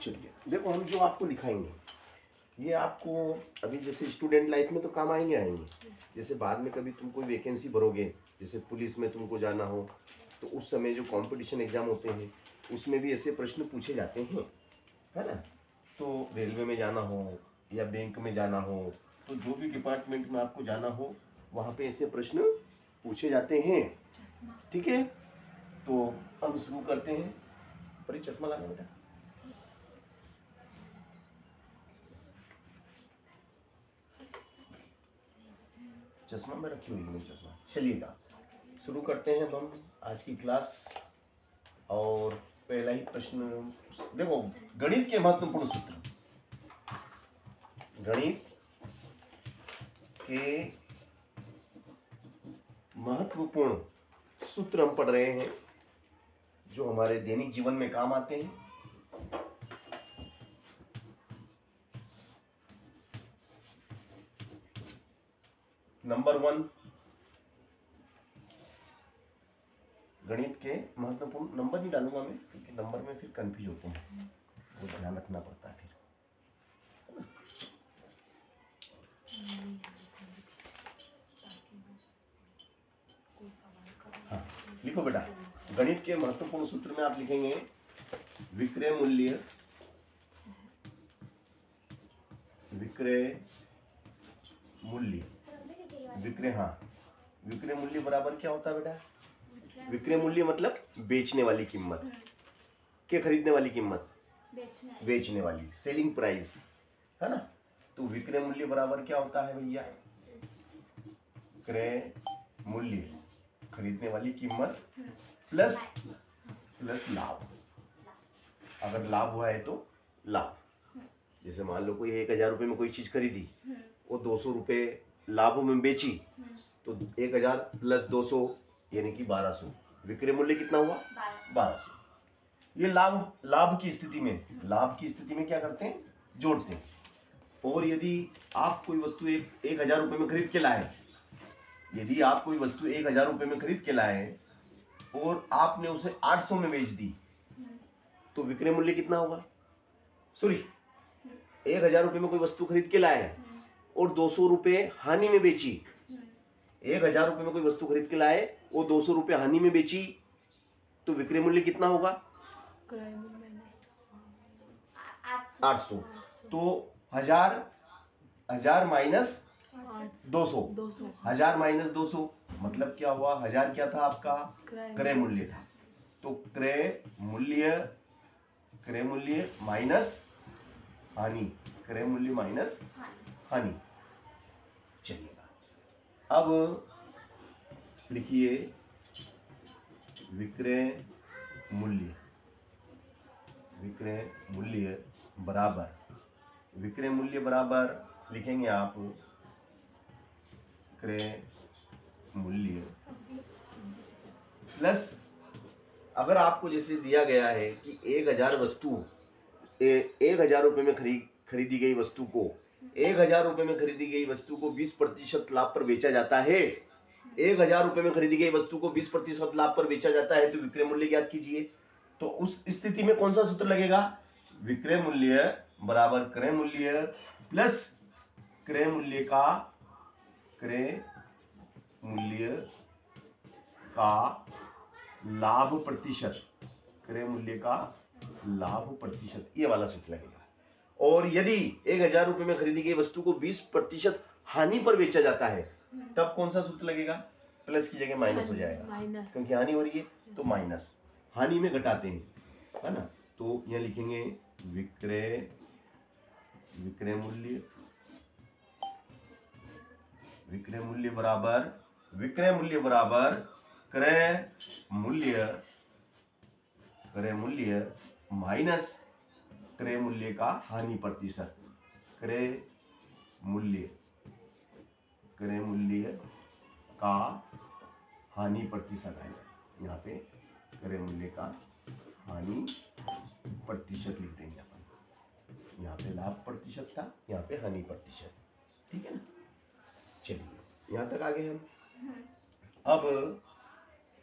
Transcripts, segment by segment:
चलिए देखो, हम जो आपको लिखाएंगे ये आपको अभी जैसे स्टूडेंट लाइफ में तो काम आएंगे आएंगे। जैसे बाद में कभी तुम कोई वैकेंसी भरोगे, जैसे पुलिस में तुमको जाना हो, तो उस समय जो कंपटीशन एग्जाम होते हैं उसमें भी ऐसे प्रश्न पूछे जाते हैं, है ना। तो रेलवे में जाना हो या बैंक में जाना हो, तो जो भी डिपार्टमेंट में आपको जाना हो वहाँ पे ऐसे प्रश्न पूछे जाते हैं। ठीक है, तो हम शुरू करते हैं। पर चश्मा लाना बेटा। चश्मा में रखी हुई है चश्मा। चलिएगा शुरू करते हैं हम आज की क्लास। और पहला ही प्रश्न देखो, गणित के महत्वपूर्ण सूत्र। गणित के महत्वपूर्ण सूत्र हम पढ़ रहे हैं जो हमारे दैनिक जीवन में काम आते हैं। नंबर 1, गणित के महत्वपूर्ण। नंबर नहीं डालूंगा मैं क्योंकि नंबर में फिर कंफ्यूज होते हैं, वो ध्यान रखना पड़ता है फिर। हाँ लिखो बेटा, गणित के महत्वपूर्ण सूत्र में आप लिखेंगे विक्रय मूल्य। विक्रय मूल्य, विक्रय, हाँ विक्रय मूल्य बराबर क्या होता है बेटा? विक्रय मूल्य मतलब बेचने वाली कीमत, क्या खरीदने वाली कीमत? बेचने वाली, सेलिंग प्राइस, है ना। तो विक्रय मूल्य बराबर क्या होता है भैया? क्रय मूल्य, खरीदने वाली कीमत, प्लस लाभ। अगर लाभ हुआ है तो लाभ। जैसे मान लो कोई 1000 रुपये में कोई चीज खरीदी, वो 200 रुपये लाभ में बेची, तो 1000 प्लस 200 यानी कि 1200। विक्रय मूल्य कितना हुआ? 1200। ये लाभ की स्थिति में क्या करते हैं? जोड़ते हैं। और यदि आप कोई वस्तु 1000 रुपये में खरीद के लाए, यदि आप कोई वस्तु 1000 रुपये में खरीद के लाए और आपने उसे 800 में बेच दी, तो विक्रय मूल्य कितना होगा? सॉरी, 1000 रुपये में कोई वस्तु खरीद के लाए और 200 रुपये हानि में बेची। 1000 रुपये में कोई वस्तु खरीद के लाए और 200 रुपये हानि में बेची, तो विक्रय मूल्य कितना होगा? 800। तो 1000 माइनस 200, 1000 माइनस 200 मतलब क्या हुआ? 1000 क्या था आपका? क्रय मूल्य था। तो क्रय मूल्य माइनस हानि, क्रय मूल्य माइनस हानि। चलिएगा अब लिखिए विक्रय मूल्य बराबर, विक्रय मूल्य बराबर लिखेंगे आप क्रय मूल्य प्लस, अगर आपको जैसे दिया गया है कि 1000 वस्तु 1000 रुपये में खरीदी गई वस्तु को 1000 रुपये में खरीदी गई वस्तु को 20% लाभ पर बेचा जाता है, 1000 रुपये में खरीदी गई वस्तु को 20% लाभ पर बेचा जाता है, तो विक्रय मूल्य ज्ञात कीजिए। तो उस स्थिति में कौन सा सूत्र लगेगा? विक्रय मूल्य बराबर क्रय मूल्य प्लस क्रय मूल्य का लाभ प्रतिशत, क्रय मूल्य का लाभ प्रतिशत, ये वाला सूत्र लगेगा। और यदि 1000 रुपये में खरीदी गई वस्तु को 20% हानि पर बेचा जाता है, तब कौन सा सूत्र लगेगा? प्लस की जगह माइनस हो जाएगा, क्योंकि हानि हो रही है तो माइनस, हानि में घटाते हैं, है ना। तो यह लिखेंगे विक्रय मूल्य बराबर क्रय मूल्य माइनस क्रय मूल्य का हानि प्रतिशत, क्रय मूल्य का हानि प्रतिशत आएगा। यहाँ पे क्रय मूल्य का हानि प्रतिशत लिख देंगे अपन। यहाँ पे लाभ प्रतिशत था, यहाँ पे हानि प्रतिशत, ठीक है ना। चलिए यहाँ तक आगे हम अब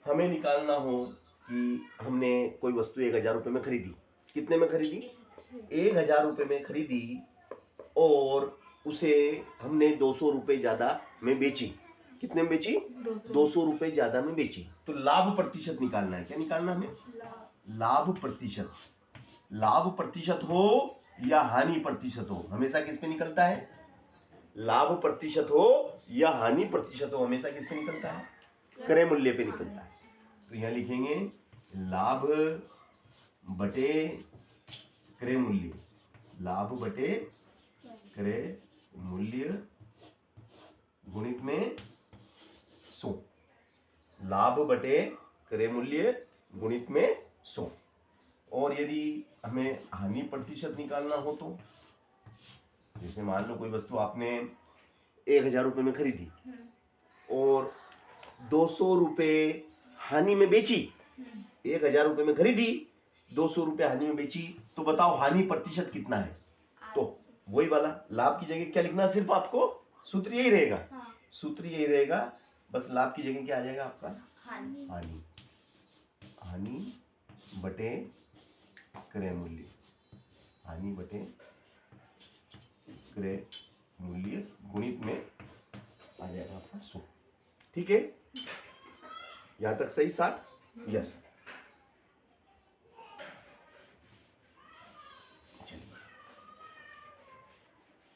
हमें निकालना हो कि हमने कोई वस्तु 1000 रुपये में खरीदी, कितने में खरीदी? 1000 रुपये में खरीदी और उसे हमने 200 रुपये ज्यादा में बेची। कितने में बेची? 200 रुपये ज्यादा में बेची। तो लाभ प्रतिशत निकालना है। क्या निकालना है हमें? लाभ प्रतिशत। लाभ प्रतिशत हो या हानि प्रतिशत हो, हमेशा किस पे निकलता है? लाभ प्रतिशत हो या हानि प्रतिशत हो, हमेशा किस पे निकलता है? क्रय मूल्य पे निकलता है। तो यहां लिखेंगे लाभ बटे क्रय मूल्य। लाभ बटे क्रय मूल्य गुणित में 100। लाभ बटे क्रय मूल्य गुणित में 100। और यदि हमें हानि प्रतिशत निकालना हो तो, जैसे मान लो कोई वस्तु आपने 1000 रुपये में खरीदी और 200 रुपये हानि में बेची। 1000 रुपये में खरीदी, 200 रुपये हानि में बेची, तो बताओ हानि प्रतिशत कितना है? तो वही वाला लाभ की जगह क्या लिखना? सिर्फ आपको सूत्र यही रहेगा। सूत्र यही रहेगा, बस लाभ की जगह क्या आ जाएगा आपका? हानि। हानि बटे क्रय मूल्य। हानि बटे क्रय मूल्य गुणित में आ जाएगा आपका 100। ठीक है, यहां तक सही? 60? यस। चलिए,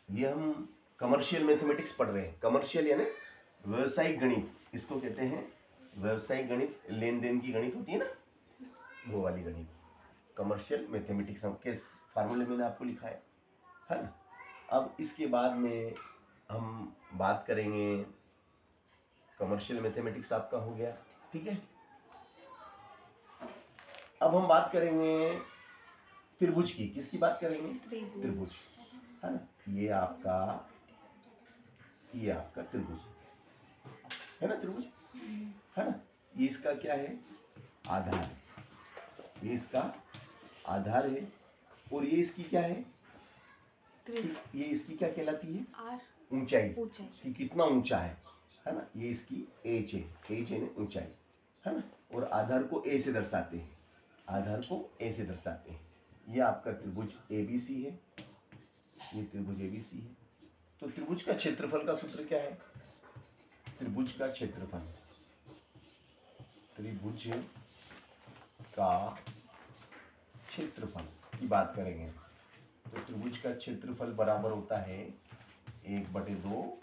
ये हम कमर्शियल मैथमेटिक्स पढ़ रहे हैं। कमर्शियल यानी व्यवसायिक गणित, इसको कहते हैं व्यवसायिक गणित। लेन देन की गणित होती है ना, वो वाली गणित कमर्शियल मैथमेटिक्स के फार्मूले मैंने आपको लिखा है ना। अब इसके बाद में हम बात करेंगे, कमर्शियल मैथमेटिक्स आपका हो गया, ठीक है। अब हम बात करेंगे त्रिभुज की। किसकी बात करेंगे? त्रिभुज, है ना। ये आपका त्रिभुज है ना, त्रिभुज है ना। ये इसका क्या है? आधार है। ये इसका आधार है और ये इसकी क्या है? ये इसकी क्या कहलाती है? ऊंचाई। कि कितना ऊंचा है ना। ये इसकी एच है। एच है ना, ऊंचाई, है ना। और आधार को ए से दर्शाते हैं। आधार को ए से दर्शाते हैं। ये आपका त्रिभुज एबीसी है। ये त्रिभुज एबीसी है। तो त्रिभुज का क्षेत्रफल का सूत्र क्या है? त्रिभुज का क्षेत्रफल, त्रिभुज का क्षेत्रफल की बात करेंगे तो त्रिभुज का क्षेत्रफल बराबर होता है 1/2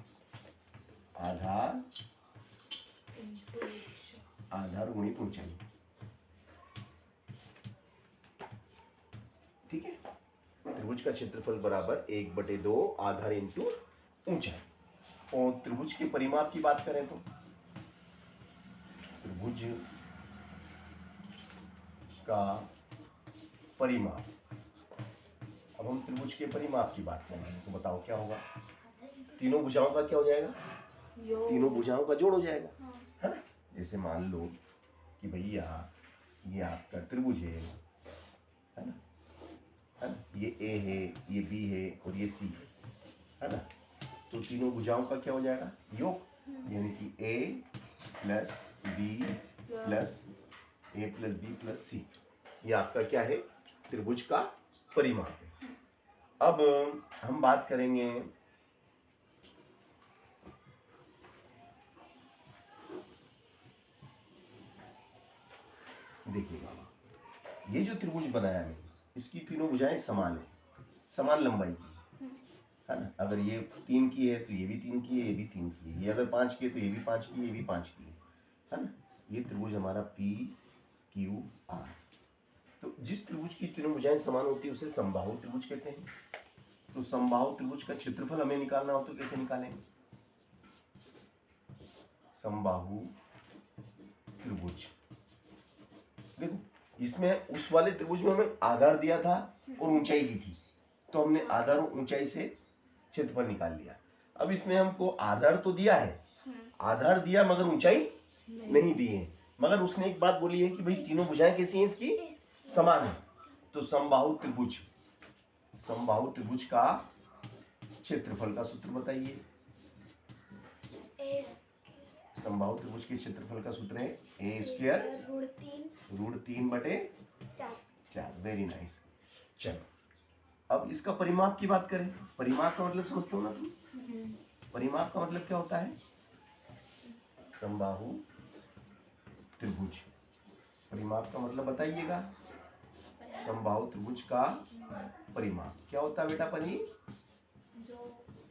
आधार गुणित ऊंचाई। ठीक है, त्रिभुज का क्षेत्रफल बराबर 1/2 आधार इंटू ऊंचाई। और त्रिभुज के परिमाप की बात करें तो त्रिभुज का परिमाप, अब हम त्रिभुज के परिमाप की बात करेंगे तो बताओ क्या होगा? तीनों भुजाओं का क्या हो जाएगा? तीनों भुजाओं का जोड़ हो जाएगा, है ना। जैसे मान लो कि भैया ये आपका त्रिभुज है ना, है ना। ये ए है, ये बी है और ये सी है ना। तो तीनों भुजाओं का क्या हो जाएगा? योग, यानी कि ए प्लस बी प्लस ए प्लस बी प्लस सी। ये आपका क्या है? त्रिभुज का परिमाप है। अब हम बात करेंगे देखिएगा, ये जो त्रिभुज बनाया है इसकी तीनों भुजाएं समान है, समान लंबाई की, है ना। अगर ये 3 की है तो ये भी 3 की है, ये भी 3 की है। ये अगर 5 की है तो ये भी 5 की है, ये भी 5 की है ना। ये त्रिभुज हमारा पी क्यू आर। तो जिस त्रिभुज की तीनों भुजाएं समान होती है उसे समबाहु त्रिभुज कहते हैं। तो समबाहु त्रिभुज का क्षेत्रफल हमें निकालना हो तो कैसे निकालेंगे? समबाहु त्रिभुज, देखो इसमें उस वाले त्रिभुज में हमें आधार दिया था और ऊंचाई दी थी, तो हमने आधार और ऊंचाई से क्षेत्रफल निकाल लिया। अब इसमें हमको आधार तो दिया है, आधार दिया मगर ऊंचाई नहीं दी है। मगर उसने एक बात बोली है कि भाई तीनों भुजाएं कैसी हैं? इसकी समान है। तो समबाहु त्रिभुज, समबाहु त्रिभुज का क्षेत्रफल का सूत्र बताइए। समबाहु त्रिभुज के क्षेत्रफल का सूत्र है ए स्क्वायर √3/4। Very nice. चलो अब इसका परिमाप की बात करें। परिमाप का मतलब समझते हो ना तुम? परिमाप का मतलब क्या होता है? समबाहु त्रिभुज। परिमाप का मतलब बताइएगा। समबाहु त्रिभुज का परिमाप क्या होता है बेटा? पनी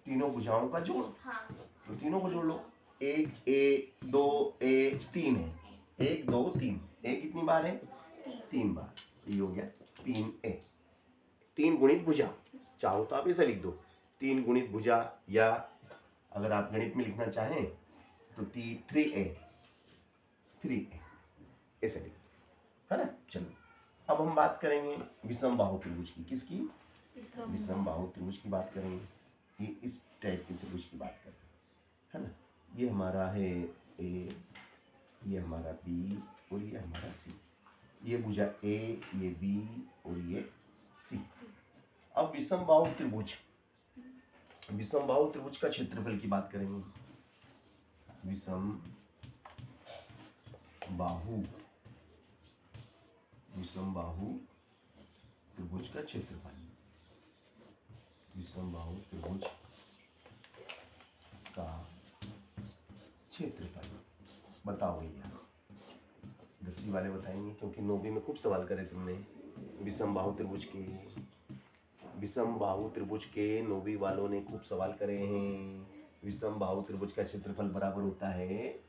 तीनों भुजाओं का जोड़। तो तीनों को जोड़ लो। 1 ए 2 ए 3 है। 1 2 3। ए कितनी बार है? 3 बार। ये हो गया 3 ए। 3 गुणित भुजा। चाहो तो आप ऐसे लिख दो 3 गुणित भुजा, या अगर आप गणित में लिखना चाहें तो 3 ए ऐसे लिख, है ना? चलो अब हम बात करेंगे विषम बाहु त्रिभुज की। किसकी? विषम बाहु त्रिभुज की बात करेंगे। ये इस टाइप के त्रिभुज की बात करेंगे, है ना? ये हमारा है ए, ये हमारा बी और ये हमारा सी। ये भुजा ए, ये बी और ये सी। अब विषम बाहु त्रिभुज, विषम बाहु त्रिभुज का क्षेत्रफल की बात करेंगे। विषम बाहु त्रिभुज का क्षेत्रफल। विषम बाहु त्रिभुज का क्षेत्रफल बताओ भैया। 10वीं वाले बताएंगे, क्योंकि 9वीं में खूब सवाल करे तुमने विषम बाहु त्रिभुज के। विषम बाहु त्रिभुज के 9वीं वालों ने खूब सवाल करे हैं। विषम बाहु त्रिभुज का क्षेत्रफल बराबर होता है,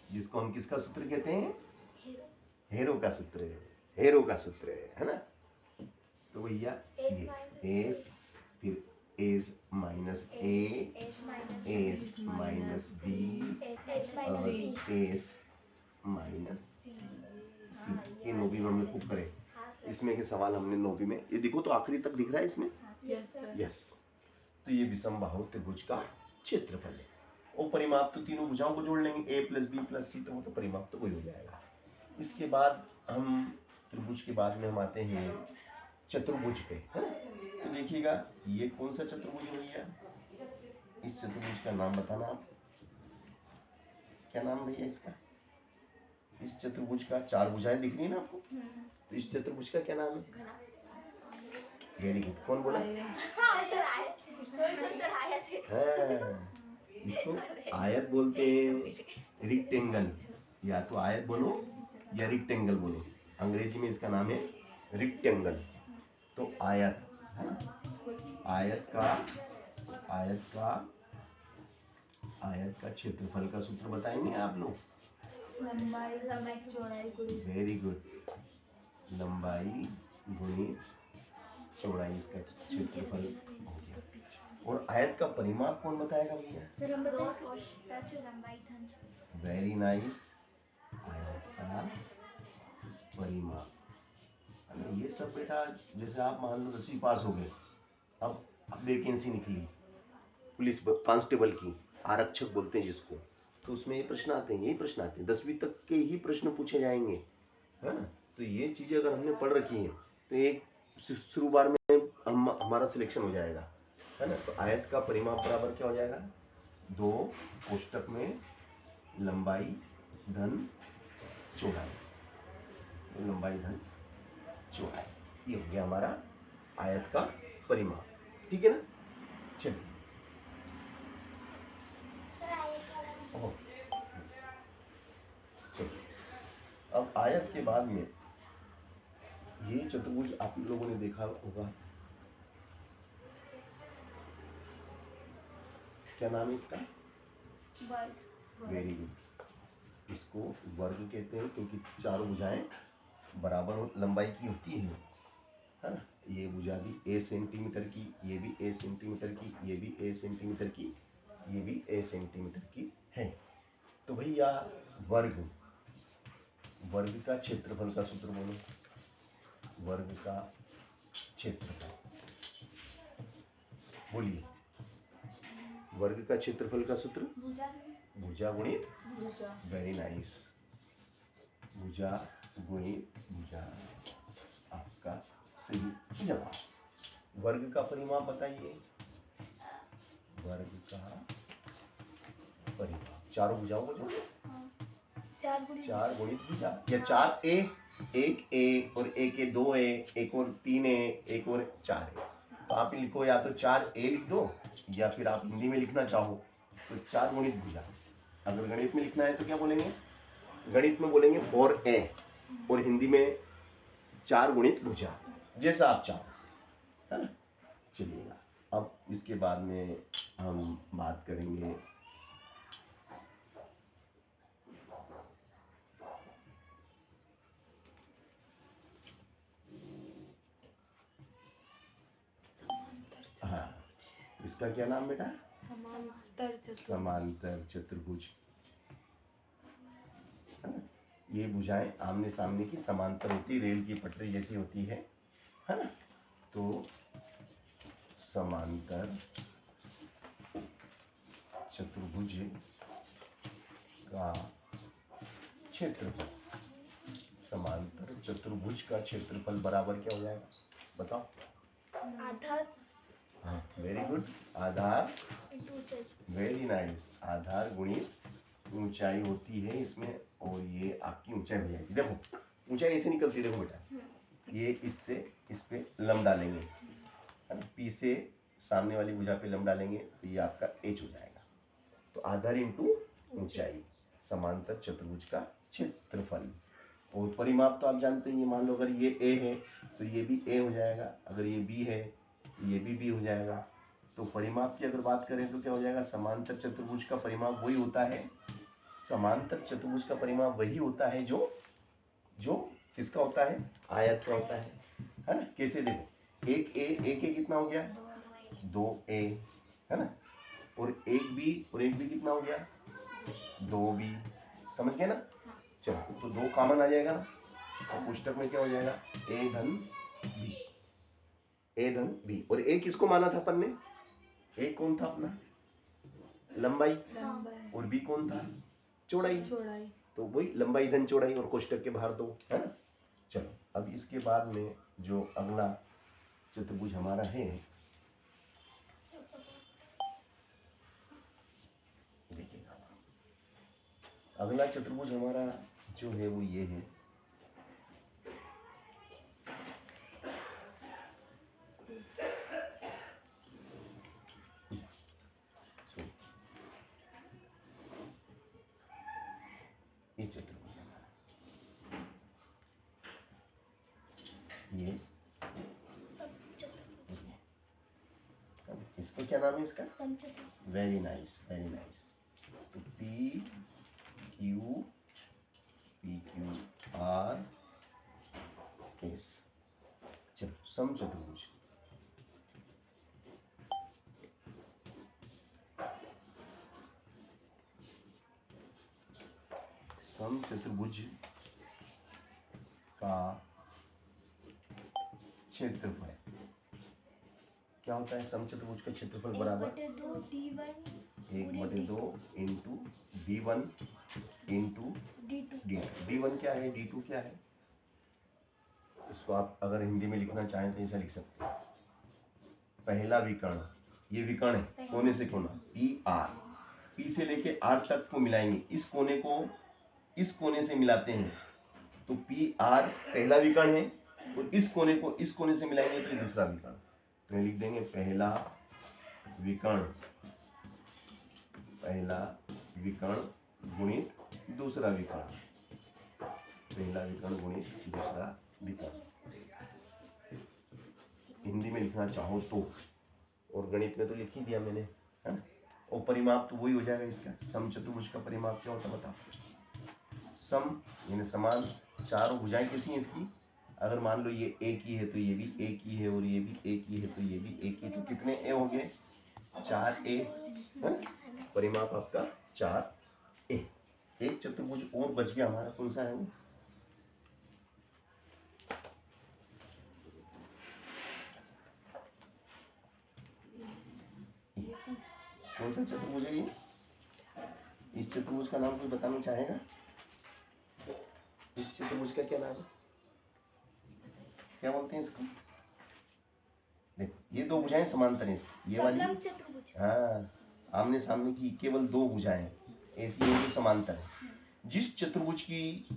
जिसको हम किसका सूत्र कहते हैं? हेरो का सूत्र है। हेरो का सूत्र है ना? तो भैया ये एस, फिर एस माइनस ए, एस माइनस बी और एस माइनस सी। ये 9वीं में हमने खूब करे। इसमें के सवाल हमने 9वीं में, ये देखो तो आखिरी तक दिख रहा है इसमें। यस। तो ये विषम बाहु त्रिभुज का क्षेत्रफल है। और परिमाप तो तीनों भुजाओं को जोड़ लेंगे, ए प्लस बी प्लस सी, तो वो तो परिमाप तो वही हो जाएगा। इसके बाद हम त्रिभुज के बाद में हम आते हैं चतुर्भुज पे, है ना? तो देखिएगा ये कौन सा चतुर्भुज है भैया? इस चतुर्भुज का नाम बताना आप। क्या नाम भैया इसका? इस चतुर्भुज का 4 भुजाएं दिख रही है ना आपको? तो इस चतुर्भुज का क्या नाम है? Very good. कौन बोला? इसको आयत बोलते हैं, रिक्टेंगल। या तो आयत बोलो या रिक्टेंगल बोलो। अंग्रेजी में इसका नाम है रिक्टेंगल। तो आयत, है ना? आयत का क्षेत्रफल का सूत्र बताएंगे आप लोग। लंबाई चौड़ाई गुणित। Very good. लंबाई गुणित चौड़ाई, इसका क्षेत्रफल हो गया। और आयत का परिमाप कौन बताएगा भैया? Very nice. आयत का परिमाप, ये सब बेटा जैसे आप मान लो 10वीं पास हो गए, अब वैकेंसी निकली पुलिस कांस्टेबल की, आरक्षक बोलते हैं जिसको, तो उसमें ये प्रश्न आते हैं, यही प्रश्न आते हैं। 10वीं तक के ही प्रश्न पूछे जाएंगे, है ना? तो ये चीज़ें अगर हमने पढ़ रखी हैं तो एक शुरू बार में हमारा सिलेक्शन हो जाएगा, है ना? तो आयत का परिमाप बराबर क्या हो जाएगा? 2 कोष्टक में लंबाई धन चौड़ाई, तो लंबाई धन चौड़ाई, ये हो गया हमारा आयत का परिमाप। ठीक है ना? चलिए अब आयत के बाद में ये चतुर्भुज आप लोगों ने देखा होगा, क्या नाम है इसका? Very good. इसको वर्ग कहते हैं, क्योंकि चारों भुजाएं बराबर लंबाई की होती है ना? ये भुजा भी a सेंटीमीटर की, ये भी a सेंटीमीटर की, ये भी a सेंटीमीटर की, ये भी a सेंटीमीटर की है। तो भैया वर्ग का क्षेत्रफल का सूत्र बोलो। वर्ग का क्षेत्रफल बोलिए। वर्ग का क्षेत्रफल का सूत्र भुजा गुणित भुजा। Very nice. भुजा गुणित भुजा, आपका सही जवाब। वर्ग का परिमाप बताइए। वर्ग का परिमाप चारों भुजाओं को जोड़ो। 4 गुणित भुजा, या 4 ए, 1 ए और 1 ए 2 ए, एक और 3 ए, एक और 4 ए, तो आप लिखो या तो 4a लिख दो, या फिर आप हिंदी में लिखना चाहो तो 4 गुणित भुजा। अगर गणित में लिखना है तो क्या बोलेंगे, गणित में बोलेंगे 4a, और हिंदी में 4 गुणित भुजा, जैसा आप चाहो, है ना। चलिएगा, अब इसके बाद में हम बात करेंगे हाँ, इसका क्या नाम बेटा, समांतर चतुर्भुज, है ना। ये भुजाएं आमने सामने की समांतर होती, रेल की पटरी जैसी होती है ना। तो समांतर चतुर्भुज का क्षेत्रफल, समांतर चतुर्भुज का क्षेत्रफल बराबर क्या हो जाएगा, बताओ। आधार, हाँ, वेरी गुड, आधार, वेरी नाइस, आधार गुणित ऊंचाई होती है इसमें, और ये आपकी ऊंचाई हो जाएगी। देखो ऊंचाई ऐसे निकलती है, देखो बेटा, ये इससे इस पे लंब डालेंगे, है ना, पी से सामने वाली भुजा पे लंब डालेंगे तो ये आपका एच हो जाएगा। तो आधार इंटू ऊंचाई, समांतर चतुर्भुज का क्षेत्रफल। और परिमाप तो आप जानते हैं, मान लो अगर ये ए है तो ये भी ए हो जाएगा, अगर ये बी है तो ये भी बी हो जाएगा। तो परिमाप की अगर बात करें तो क्या हो जाएगा, समांतर चतुर्भुज का परिमाप वही होता है, समांतर चतुर्भुज का परिमाप वही होता है जो जो किसका होता है, आयत का होता है ना। कैसे, देखो एक ए कितना हो गया, 2a, है ना, और एक बी कितना हो गया, 2b, समझ गए ना। चलो तो 2 कॉमन आ जाएगा ना, तो पुस्तक में क्या हो जाएगा, a धन b, और a किसको माना था अपन ने, a कौन था अपना, लंबाई, और b कौन था, चौड़ाई, तो वही लंबाई धन चौड़ाई, और कोष्टक के बाहर 2, है ना। चलो अब इसके बाद में जो अगला चतुर्भुज हमारा है, देखिएगा अगला चतुर्भुज हमारा जो है वो ये है, ये चतुर्भुज हमारा, ये इसको क्या नाम है इसका, वेरी नाइस, वेरी नाइस। तो पी क्यू आर एस, चलो सम चतुर्भुज, सम चतुर्भुज का क्षेत्रफल क्या होता है, सम चतुर्भुज का क्षेत्रफल बराबर 1/2 into d1 into d2। d1 क्या है, d2 क्या है, इसको आप अगर हिंदी में लिखना चाहें तो ऐसा लिख सकते हैं, पहला विकर्ण, ये विकर्ण है कोने से कोना, पी आर, पी से लेके आर तक को मिलाएंगे, इस कोने को इस कोने से मिलाते हैं तो पी आर पहला विकर्ण है, और इस कोने को इस कोने से मिलाएंगे तो ये दूसरा विकर्ण। तो लिख देंगे पहला विकर्ण गुणित दूसरा विकर्ण, पहला विकर्ण गुणित दूसरा विकर्ण, हिंदी में लिखना चाहो तो, और गणित में तो लिख ही दिया मैंने, है ना। और परिमाप तो वही हो जाएगा इसका, सम चतुर्भुज का परिमाप क्या होता है बताओ, सम यानी समान, चारों भुजाएं कैसी हैं इसकी, अगर मान लो ये एक ही है तो ये भी एक ही है, और ये भी एक ही है तो ये भी एक ही, तो कितने ए हो गए, 4a, परिमाप आपका 4a। एक चतुर्भुज और बच गया हमारा, कौन सा है वो, कौन सा चतुर्भुज है ये, इस चतुर्भुज का नाम कोई बताना चाहेगा, इस चतुर्भुज का क्या नाम है, क्या बोलते हैं इसको, देखो ये 2 भुजाएं समांतर हैं, ये वाली, हाँ आमने सामने की केवल 2 भुजाएं ऐसी है जो समांतर है। जिस चतुर्भुज की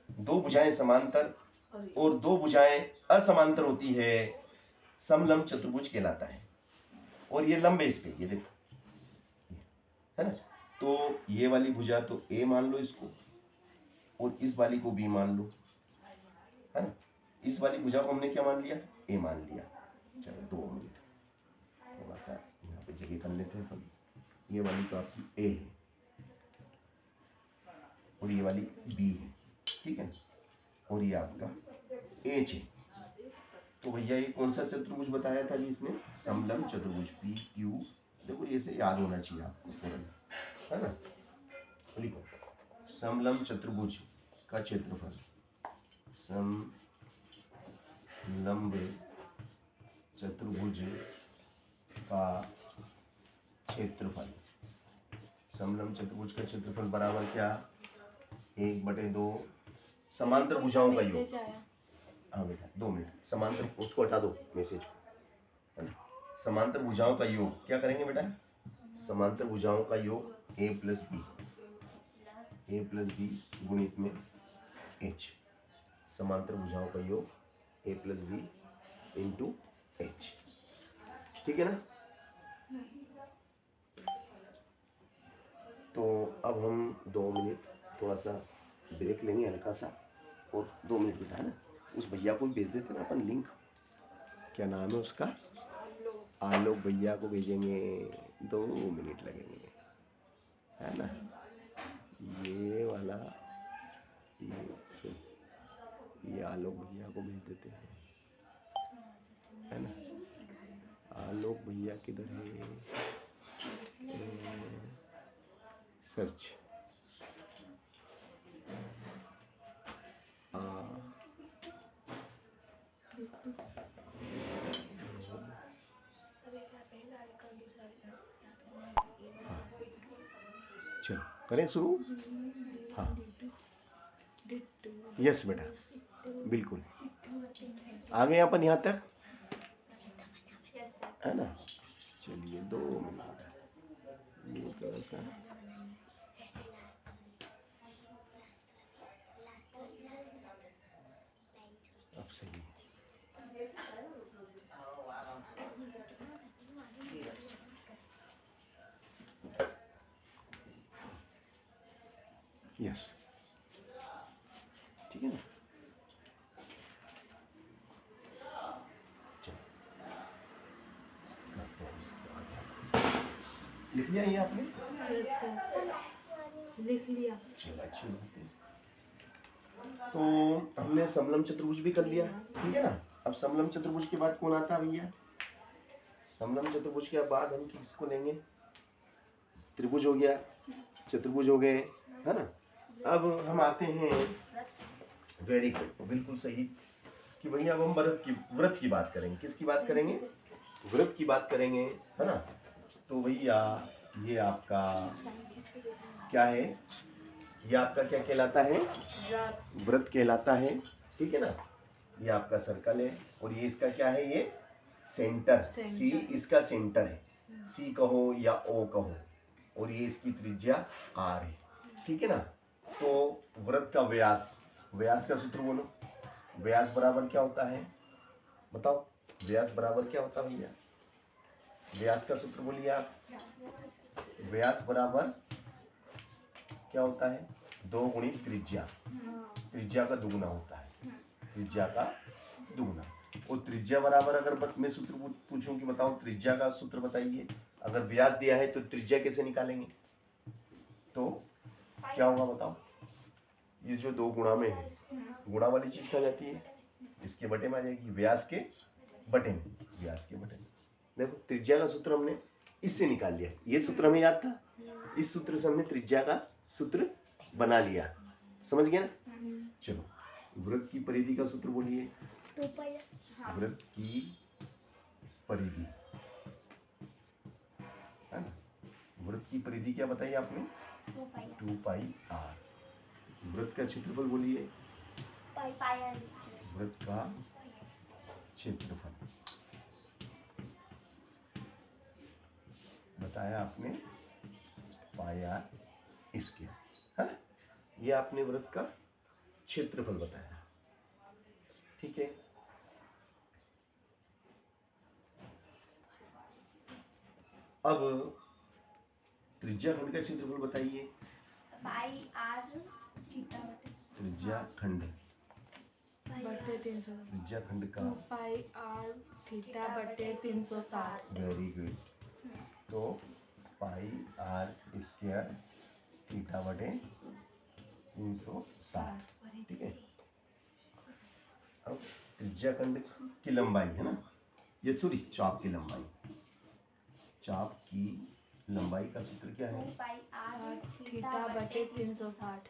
2 भुजाएं समांतर और 2 भुजाएं असमांतर होती है समलंब चतुर्भुज कहलाता है। और ये लंबे इस पे, ये देखो, है ना। तो ये वाली भुजा तो ए मान लो इसको, और इस वाली को बी मान लो, है ना। इस वाली भुजा को हमने क्या मान लिया, ए मान लिया। चलो 2 मिनट, थोड़ा सा यहाँ पे जगह कर लेते हैं अपन। ये वाली तो आपकी ए है और ये वाली बी है, ठीक है। और ये आपका एच है। तो भैया ये कौन सा चतुर्भुज बताया था जी इसने, समलंब चतुर्भुज, पी क्यू। देखो ये से याद होना चाहिए आपको तुरंत, है ना। लिखो, समलंब चतुर्भुज का क्षेत्रफल, समलंब चतुर्भुज का क्षेत्रफल, समलंब चतुर्भुज का क्षेत्रफल बराबर क्या, 1/2 समांतर भुजाओं का योग। मैसेज आया। हाँ बेटा 2 मिनट, समांतर, उसको हटा दो मैसेज को, है ना। समांतर भुजाओं का योग क्या करेंगे बेटा, समांतर भुजाओं का योग a प्लस बी गुणित में h। समांतर भुजाओं का योग a plus B into h, ठीक है ना। तो अब हम 2 मिनट थोड़ा सा ब्रेक लेंगे हल्का सा, और 2 मिनट बेटा, है ना। उस भैया को भेज देते ना अपन लिंक, क्या नाम है उसका, आलोक भैया को भेजेंगे, 2 मिनट लगेंगे, है ना। ये वाला, ये आलोक भैया को भेज देते हैं, है ना। आलोक भैया किधर है, सर्च, चलो करें शुरू। हाँ यस बेटा, बिल्कुल आ गए अपन यहाँ तक, है ना। चलिए 2 मिनट, ये थोड़ा सा अब सही है। यस ठीक है ना। चलो करते हैं इसके बाद, लिख लिया ये आपने, लिख लिया। चलो अच्छी बात है। तो हमने समलंब चतुर्भुज भी कर लिया, ठीक है ना। अब समलंब चतुर्भुज के बाद कौन आता है भैया, समलंब चतुर्भुज के बाद हम किसको लेंगे, त्रिभुज हो गया, चतुर्भुज हो गए, है ना। अब हम आते हैं, वेरी गुड, बिल्कुल सही, कि भैया अब हम व्रत की बात करेंगे। किसकी बात करेंगे, व्रत की बात करेंगे, है ना। तो भैया ये आपका क्या है, ये आपका क्या कहलाता है, व्रत कहलाता है, ठीक है ना। ये आपका सर्कल है, और ये इसका क्या है, ये सेंटर, सी इसका सेंटर है, सी कहो या ओ कहो, और ये इसकी त्रिज्या आर है, ठीक है ना। तो व्रत का व्यास, व्यास का सूत्र बोलो, व्यास बराबर क्या होता है, बताओ, व्यास बराबर क्या होता है भैया, व्यास का सूत्र बोलिए आप। व्यास बराबर क्या होता है, 2 गुणित त्रिज्या, त्रिज्या का दुगुना होता है, त्रिज्या का दुगुना। और त्रिज्या बराबर, अगर मैं सूत्र पूछूं कि बताओ त्रिज्या का सूत्र बताइए, अगर व्यास दिया है तो त्रिज्या कैसे निकालेंगे, तो क्या होगा बताओ, ये जो 2 गुणा में है, गुणा वाली चीज क्या जाती है, इसके बटे में आ जाएगी, व्यास के बटे में, व्यास के बटे में। देखो त्रिज्या का सूत्र हमने इससे निकाल लिया, ये सूत्र हमें याद था, इस सूत्र से हमने त्रिज्या का सूत्र बना लिया, समझ गया ना। चलो वृत्त की परिधि का सूत्र बोलिए, वृत्त की परिधि, है ना। वृत्त की परिधि क्या बताई आपने, 2 पाई आर। वृत्त का क्षेत्रफल बोलिए, वृत्त का क्षेत्रफल बताया आपने, पाया इसके, है ना। ये आपने वृत्त का क्षेत्रफल बताया, ठीक है। अब त्रिज्या खंड का क्षेत्रफल बताइए। पाई आर थीटा त्रिज्या खंड, बटे 300, त्रिज्या खंड का 2 पाई आर थीटा बटे 360। Very good. तो पाई आर स्क्वायर थीटा बटे 360, ठीक है। अब त्रिज्या खंड की लंबाई है ना, ये सॉरी चाप की लंबाई, चाप की लंबाई का सूत्र क्या है? 2 पाई आर थीटा बटे 360।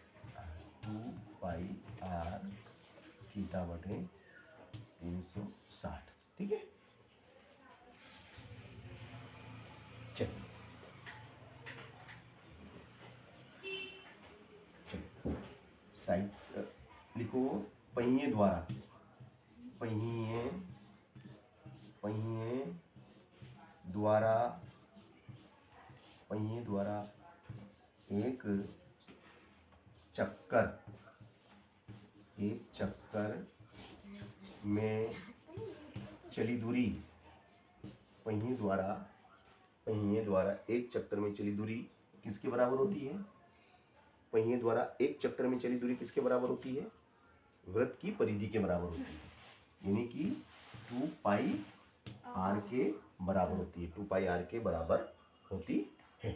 2 पाई आर थीटा बटे 360, ठीक है। चलिए साइड लिखो, पहिए द्वारा, पहिए पहिए द्वारा, पहिए द्वारा एक चक्कर, एक चक्कर में चली दूरी, पहिए द्वारा, पहिए द्वारा एक चक्कर में चली दूरी किसके बराबर होती है? पहिए द्वारा एक चक्कर में चली दूरी किसके बराबर होती है? वृत्त की परिधि के बराबर होती है, यानी कि 2 पाई आर के बराबर होती है, 2 पाई आर के बराबर होती है।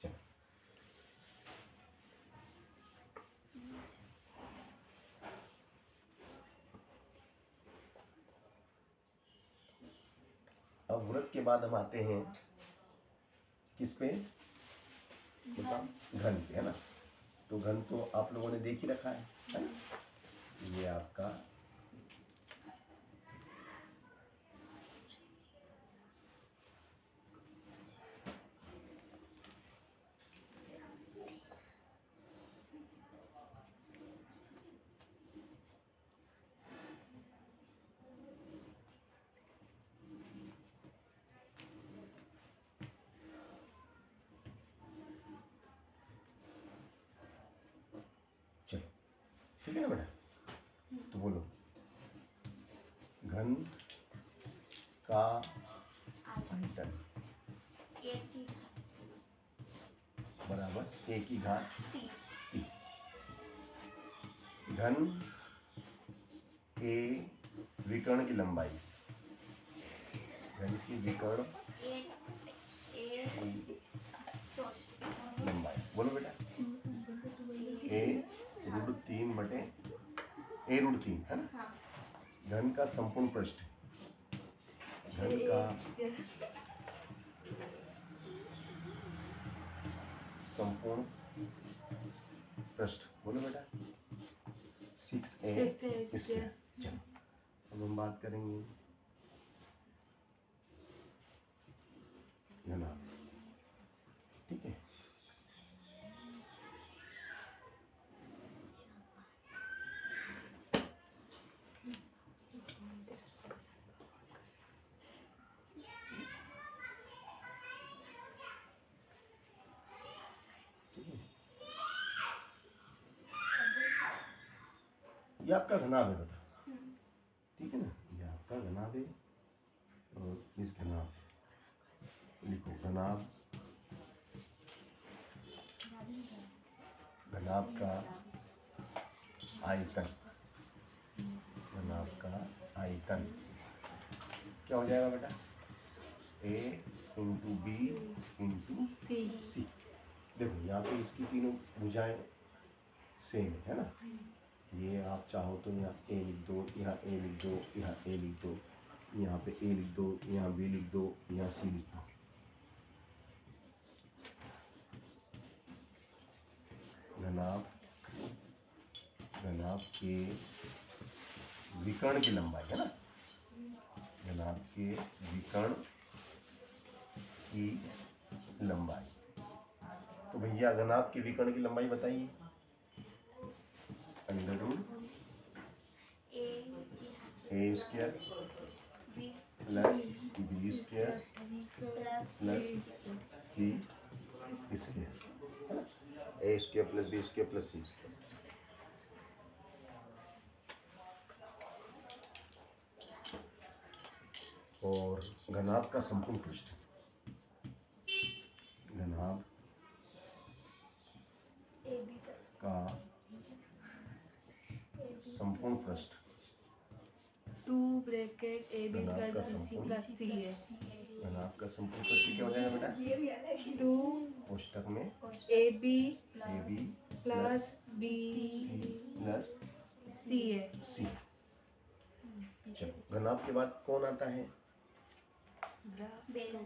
चलो अब वृत्त के बाद हम आते हैं किस पे? घन पे, है ना। तो घन तो आप लोगों ने देख ही रखा है ना? ये आपका चलो ठीक है ना बेटा। तो बोलो, घन का आयतन बराबर 1 की घात 3। घन के विकर्ण की लंबाई, घन की विकर्ण लंबाई, बोलो बेटा। a√3 बटे a√3 है ना। घन का संपूर्ण पृष्ठ, घन का संपूर्ण पृष्ठ, बोलो बेटा 6a स्क्वायर। चलो अब हम बात करेंगे घनाभ, ठीक है। ये आपका घनाभ है बेटा, ठीक है ना। ये आपका घनाभ है और इस घनाभ लिखो, घनाभ, घनाभ का आयतन, घनाभ का आयतन क्या हो जाएगा बेटा? a इंटू बी इंटू सी। देखो यहाँ पे इसकी तीनों भुजाएं सेम है ना। ये आप चाहो तो यहाँ a लिख दो, यहाँ a लिख दो, यहाँ a लिख दो, यहाँ पे a लिख दो, यहाँ b लिख दो, यहाँ c लिख दो। घनाभ, घनाभ के विकर्ण की लंबाई है ना, घनाभ के विकर्ण की लंबाई। तो भैया घनाभ के विकर्ण की लंबाई बताइए। √a² plus b² plus c² है ना, a² plus b² plus c²। और घनाभ का संपूर्ण पृष्ठ, घनाभ का संपूर्ण पृष्ठ 2 ब्रैकेट ए बी घनाभ का प्लस बी सी संपूर्ण प्लस सी है। घनाभ का संपूर्ण पृष्ठ क्या हो जाएगा बेटा? 2 कोष्टक में A B A B plus B C plus C है। सी। चलो घनाभ के बाद कौन आता है? बेलन।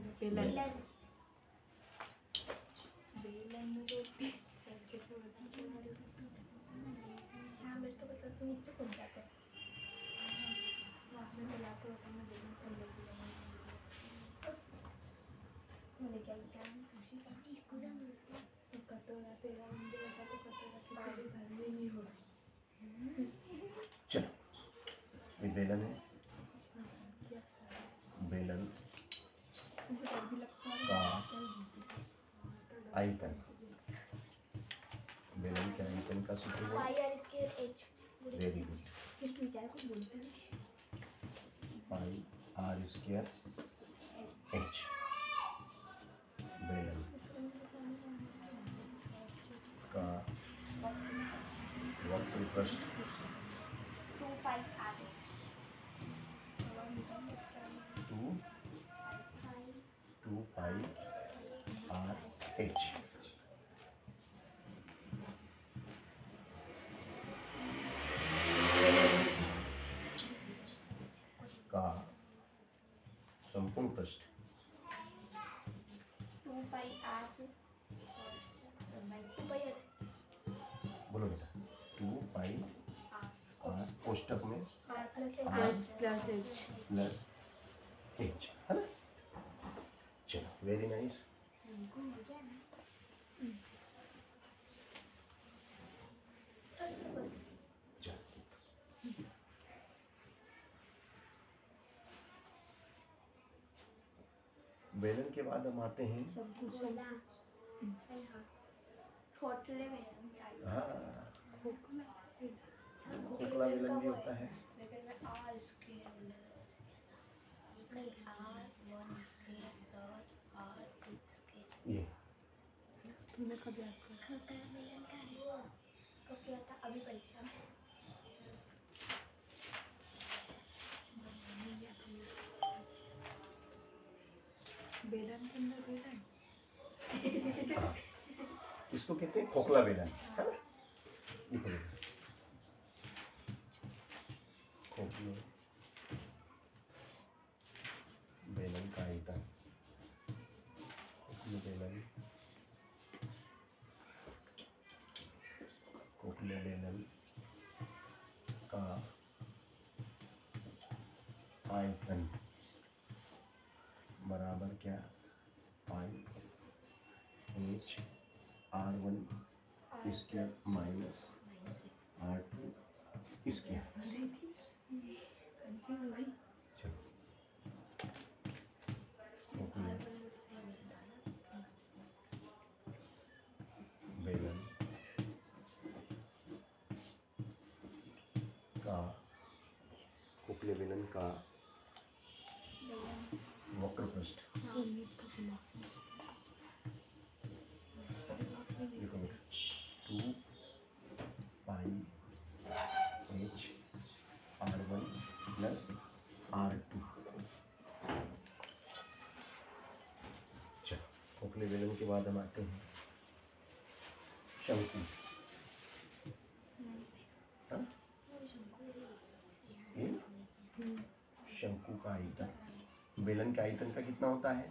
चलो ये बेलन है। बेलन का आयतन, बेलन के आयतन का सूत्र है very good, pi R square H. बेलन का वक्र पृष्ठ 2 पाई आर एच। का संपूर्ण पृष्ठ 2 पाई आर बोलो बेटा 2 पाई आर कोष्टक में प्लस एच प्लस एच है ना। चलो वेरी नाइस। बेलन के बाद हम आते हैं हाँ खोखला बेलन भी होता है। ये तुमने कब याद करा? कब किया था? अभी परीक्षा में। बेलन के अंदर बेलन। इसको कहते हैं खोखला बेलन है ना। देखो देखो खोखले बेलन का आयतन, खोखले बेलन का आयतन बराबर क्या? Pi H R1 square minus R2 square. चलो बेलन का खोखले बेलन का वक्र पृष्ठ देखो 2 पाई एच R1 प्लस R2। चलो खोखले बेलन के बाद हम आते हैं शंकु। हाँ? ये शंकु का आयतन बेलन के आयतन का कितना होता है?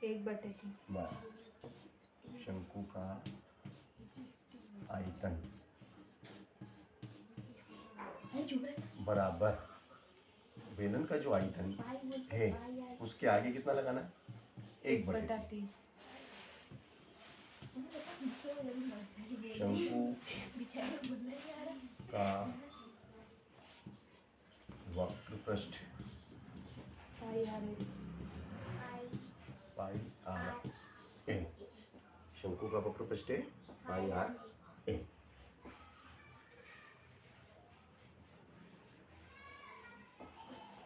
1/3। शंकु का आयतन बराबर बेलन का जो आयतन है उसके आगे कितना लगाना है? 1/3। शंकु का वक्र पृष्ठ पाई आर ए। शंकु का वक्र पृष्ठ है पाई आर ए।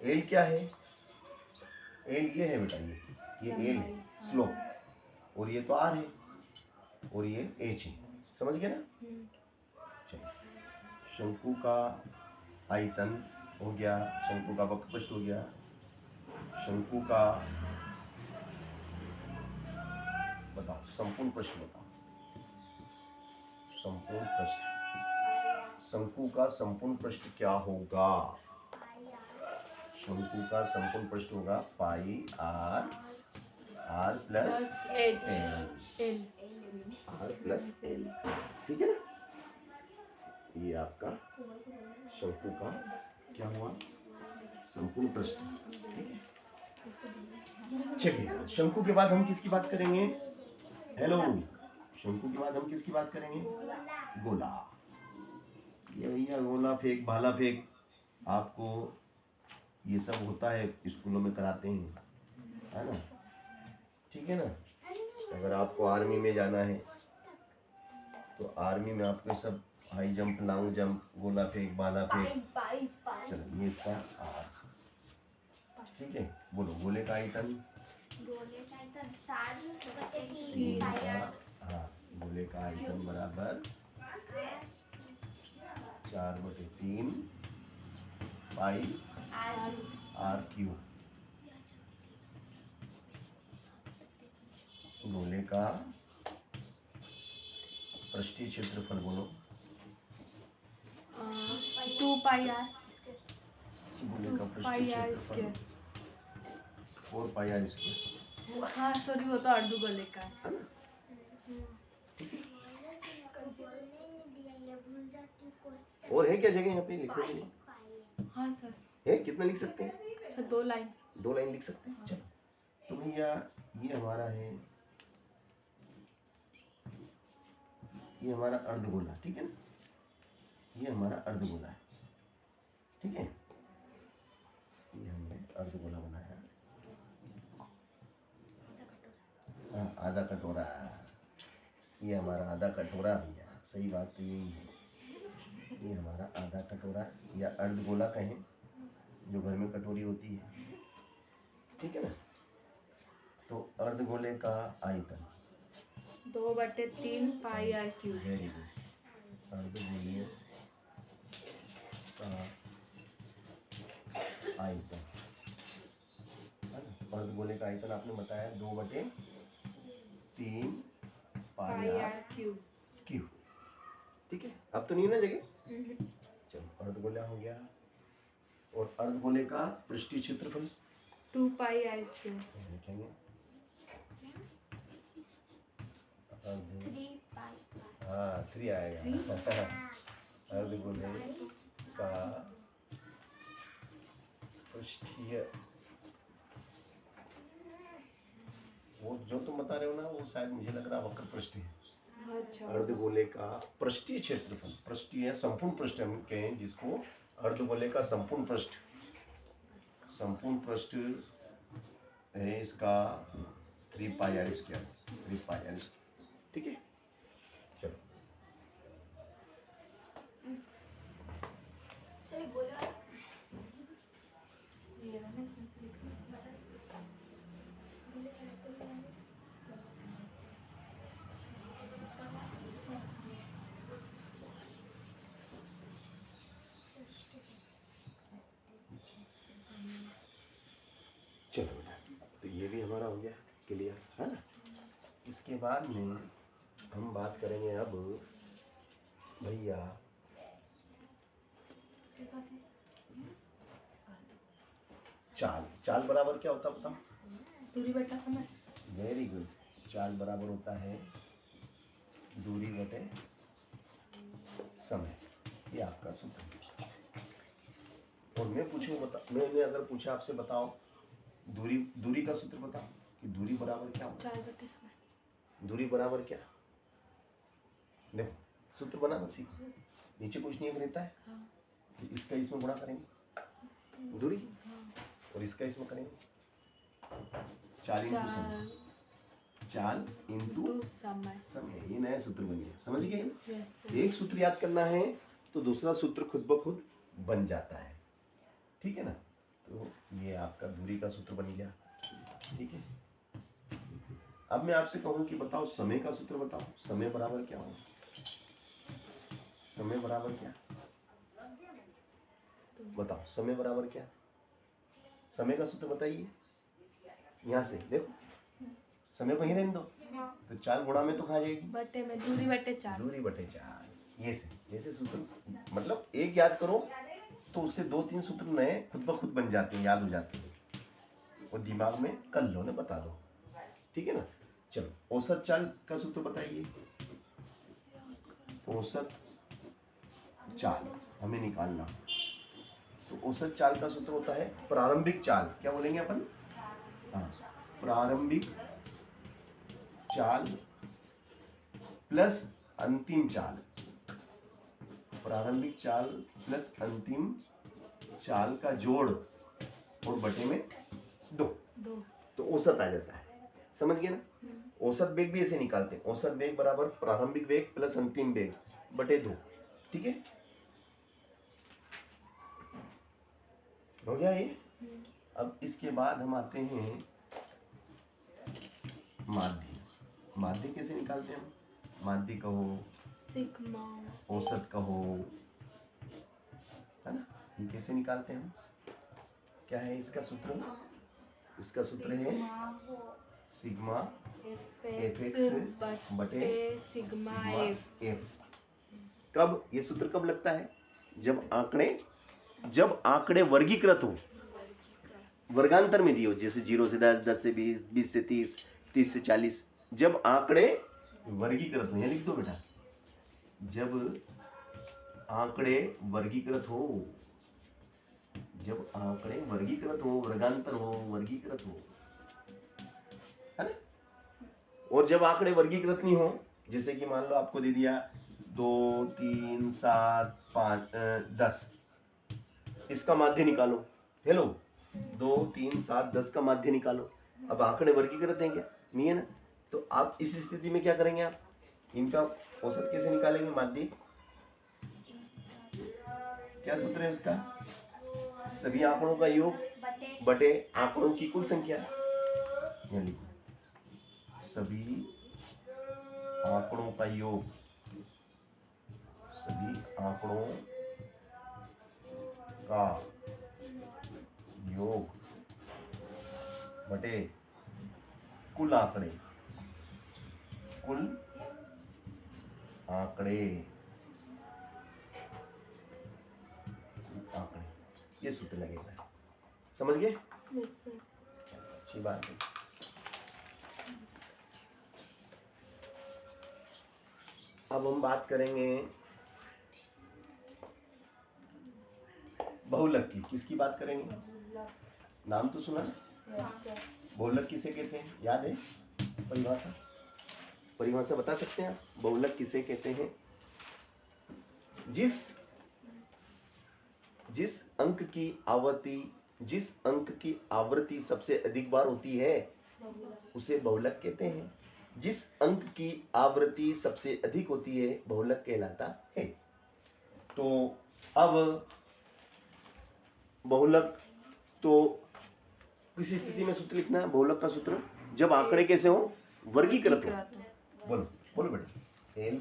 एल क्या है? एल ये है बेटा, ये एल है स्लोप। और ये तो आर है और ये एच है, समझ गए ना। चलिए, शंकु का आयतन हो गया, शंकु का वक्रपृष्ठ हो गया, शंकु का बताओ संपूर्ण पृष्ठ बताओ, संपूर्ण पृष्ठ, शंकु का संपूर्ण पृष्ठ क्या होगा? शंकु का संपूर्ण पृष्ठ होगा pi R, R plus H L, L. R plus L, ठीक है ना। ये आपका शंकु का क्या हुआ? संपूर्ण पृष्ठ, ठीक है। चलिए, शंकु के बाद हम किसकी बात करेंगे? हेलो, शंकु के बाद हम किसकी बात करेंगे? गोला। ये भैया गोला फेंक, भाला फेंक, आपको ये सब होता है, स्कूलों में कराते हैं, है ना, ठीक है ना। अगर आपको आर्मी में जाना है तो आर्मी में आपको सब हाई जंप, लॉन्ग जंप, गोला फेंक, भाला फेंक, चलो ये इसका आर, ठीक है। बोलो गोले का आयतन, गोले का आयतन 4/3 गोले पाई का, आर, हाँ, गोले का आयतन बराबर 4/3 पाई आर क्यूब। गोले का पृष्ठीय क्षेत्रफल बोलो, 2 पाई आर, गोले का पृष्ठीय क्षेत्रफल 4 पाई आर स्क्वायर, हाँ सॉरी वो तो अर्धगोले का है। है ना, ठीक है। और है क्या जगह यहाँ पे लिखने के लिए? हाँ सर। है, कितना लिख सकते हैं? Sir 2 line. 2 लाइन लिख सकते हैं। चलो, तो भैया ये हमारा है, ये हमारा अर्धगोला, ठीक है ना, ये हमारा अर्धगोला है, ठीक है। ये हमने अर्धगोला बनाया, हाँ, आधा कटोरा, ये हमारा आधा कटोरा भैया, सही बात तो यही है, ये हमारा आधा कटोरा या अर्धगोला कहें, जो घर में कटोरी होती है, ठीक है ना। तो अर्धगोले का आयतन 2/3 पाई आर क्यूब। वेरी गुड, अर्धगोले का आयतन, अर्धगोले का आयतन आपने बताया 2/3 पाई आर क्यूब। क्यूब, ठीक है। अब तो नहीं है ना जगह, चलो अर्धगोला हो गया। और अर्धगोले का पृष्ठीय क्षेत्रफल 2 पाई आर स्क्वायर। लिखेंगे, 3 पाई, हाँ 3 आएगा। अर्धगोले का पृष्ठीय, वो जो तुम बता रहे हो ना, वो शायद मुझे लग रहा वक्र पृष्ठ है। अच्छा। अर्धगोले का पृष्ठीय क्षेत्रफल, पृष्ठीय संपूर्ण पृष्ठ हम कहें जिसको, अर्धगोले का संपूर्ण पृष्ठ, संपूर्ण पृष्ठ है इसका 3 पाई आर स्क्वायर, 3 पाई आर, ठीक है। चलो, चलिए गोले वाला ये रहा ना इसमें से लिखना। गोले वाला चलो बेटा, तो ये भी हमारा हो गया क्लियर, है ना। इसके बाद में हम बात करेंगे अब भैया चाल। चाल बराबर क्या होता है बताओ? दूरी बटा समय। वेरी गुड, चाल बराबर होता है दूरी बटे समय, ये आपका सूत्र है। और मैं पूछूं, मैंने अगर पूछा आपसे बताओ दूरी का सूत्र बताओ कि दूरी बराबर क्या होता 4 बटे समय। है? दूरी बराबर क्या, देखो सूत्र बनाना सीखो, नीचे कुछ नहीं रहता है, हाँ। तो इसका इसमें गुणा करेंगे दूरी, और इसका इसमें करेंगे चाल इंटू समय, ये नया सूत्र बन गया, समझ गए ना। एक सूत्र याद करना है तो दूसरा सूत्र खुद ब खुद बन जाता है, ठीक है ना। तो ये आपका दूरी का सूत्र बन गया, ठीक है। अब मैं आपसे कहूं कि बताओ समय का सूत्र बताओ, समय बराबर क्या हो, समय बराबर क्या, बताओ समय बराबर क्या, समय का सूत्र बताइए। यहाँ से देखो, समय को ही रहने दो, तो 4 गुणा में तो कहाँ जाएगी, बटे में, दूरी बटे 4, दूरी बटे 4। ये से ऐसे सूत्र, मतलब एक याद करो तो उससे 2-3 सूत्र नए खुद ब खुद बन जाते हैं, याद हो जाते हैं, और दिमाग में कर लो ना, बता दो, ठीक है ना। चलो औसत चाल का सूत्र बताइए। औसत चाल हमें निकालना, तो औसत चाल का सूत्र होता है प्रारंभिक चाल, क्या बोलेंगे अपन, हाँ, प्रारंभिक चाल प्लस अंतिम चाल, प्रारंभिक चाल प्लस अंतिम चाल का जोड़ और बटे में 2, तो औसत आ जाता है, समझ गए ना। औसत वेग भी ऐसे निकालते हैं, औसत वेग बराबर प्रारंभिक वेग प्लस अंतिम वेग बटे 2, ठीक है, हो गया ये। अब इसके बाद हम आते हैं माध्य। माध्य कैसे निकालते हैं हम, माध्य कहो, सिग्मा, औसत कहो, है ना, ये कैसे निकालते हैं हम, क्या है इसका सूत्र, इसका सूत्र है सिग्मा एफ एक्स बटे सिग्मा एफ। कब ये सूत्र कब लगता है, जब आंकड़े वर्गीकृत हो, वर्गांतर में दिए हो, जैसे 0 से 10, 10 से 20, 20 से 30, 30 से 40, जब आंकड़े वर्गीकृत हो, यहाँ लिख दो बेटा, जब आंकड़े वर्गीकृत हो, जब आंकड़े वर्गीकृत हो, वर्गांतर हो, वर्गीकृत हो, है ना। और जब आंकड़े वर्गीकृत नहीं हो, जैसे कि मान लो आपको दे दिया 2, 3, 7, 5, 10, इसका माध्य निकालो, हेलो 2, 3, 7, 10 का माध्य निकालो। अब आंकड़े वर्गीकृत हैं क्या, नहीं है ना, तो आप इस स्थिति में क्या करेंगे, आप इनका औसत कैसे निकालेंगे, माध्य क्या सूत्र है उसका, सभी आंकड़ों का योग बटे आंकड़ों की कुल संख्या, सभी आंकड़ों का योग, सभी आंकड़ों का योग बटे कुल आंकड़े, कुल आंकड़े, आंकड़े, ये सूत्र लगेगा, समझ गए, अच्छी बात है। अब हम बात करेंगे बहुलक की, किसकी बात करेंगे, नाम तो सुना, बहुलक किसे कहते हैं, याद है, परिभाषा बता सकते हैं आप, बहुलक किसे कहते हैं, जिस अंक की आवृत्ति सबसे अधिक बार होती है उसे बहुलक कहते हैं, जिस अंक की आवृत्ति सबसे अधिक होती है बहुलक कहलाता है। तो अब बहुलक, तो किसी स्थिति में सूत्र लिखना है बहुलक का सूत्र, जब आंकड़े कैसे हो, वर्गीकृत हो, बोलो बोलो बेटा, एल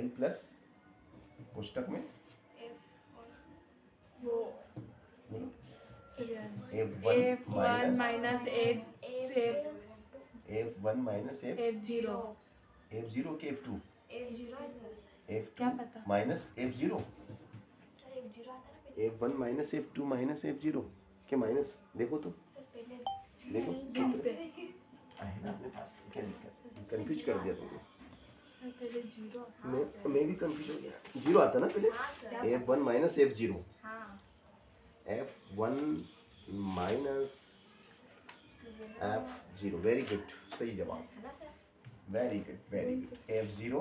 प्लस पुस्तक में बोलो F1 माइनस F0 के F2 क्या पता, minus F0, F1 minus F2 minus F0 के माइनस, देखो तो देखो सूत्र है ना अपने पास, क्या दिक्कत, कंफ्यूज कर दिया तुमने, पहले 0, मैं भी कंफ्यूज हो गया, 0 आता ना पहले, F1 minus F0, F1 minus F0, very good, सही जवाब, very good, F0